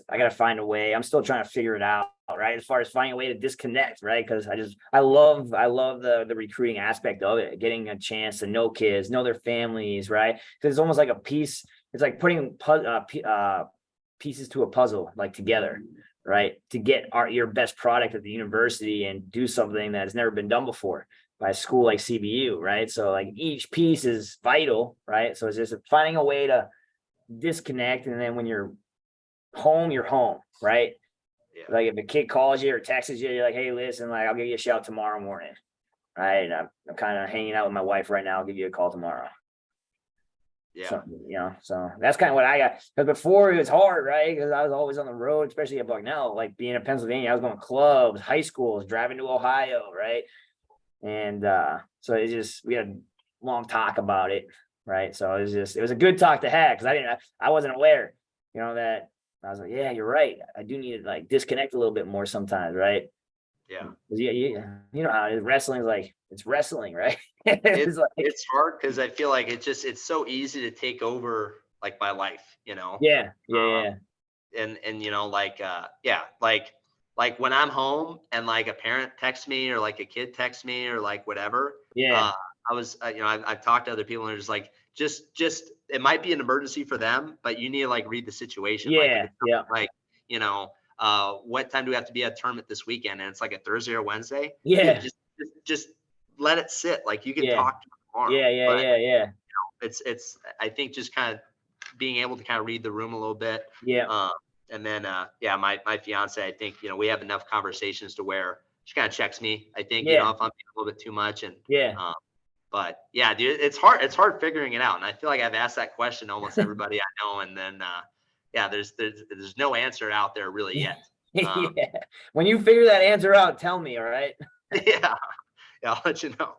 I gotta find a way. I'm still trying to figure it out, right? As far as finding a way to disconnect, right? Because I love the recruiting aspect of it, getting a chance to know kids, know their families, right? Because it's almost like a piece. It's like putting pieces to a puzzle, like together, right? To get your best product at the university and do something that has never been done before by a school like CBU, right? So like each piece is vital, right? So it's just finding a way to disconnect, and then when you're home, right? Like if a kid calls you or texts you, you're like, hey, listen, like I'll give you a shout tomorrow morning, right? I'm kind of hanging out with my wife right now. I'll give you a call tomorrow. So, so that's kind of what I got. Because before it was hard, right? Because I was always on the road, especially at Bucknell. Like being in Pennsylvania, I was going to clubs, high schools, driving to Ohio, right? And so we had a long talk about it, right? So it was a good talk to have, because I wasn't aware, that I was like, yeah, you're right. I do need to like disconnect a little bit more sometimes, right? Yeah. How wrestling is like, it's wrestling, right? It's hard because I feel like it's so easy to take over like my life, Yeah. And like when I'm home and like a parent texts me, or like a kid texts me, or like whatever. I've talked to other people, and they're just like, just it might be an emergency for them, but you need to like read the situation. Like what time do we have to be at tournament this weekend? And it's like a Thursday or Wednesday. Yeah. Dude, just let it sit. Like you can talk to them tomorrow. Yeah. It's I think just kind of being able to kind of read the room a little bit. And then, yeah, my fiance, I think, we have enough conversations to where she kind of checks me. I think, Yeah. if I'm being a little bit too much and, Yeah. but yeah, dude, it's hard figuring it out. And I feel like I've asked that question to almost everybody I know. And then, yeah, there's no answer out there really yet. Yeah. When you figure that answer out, tell me. All right. Yeah. Yeah. I'll let you know.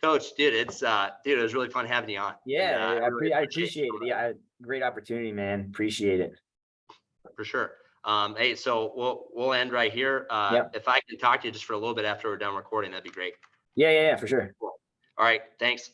Coach, dude, it was really fun having you on. Yeah. And, I really appreciate it. Yeah. Great opportunity, man. Appreciate it. for sure. Hey, so we'll end right here. Yep. If I can talk to you just for a little bit after we're done recording, that'd be great. Yeah. For sure. Cool. All right. Thanks.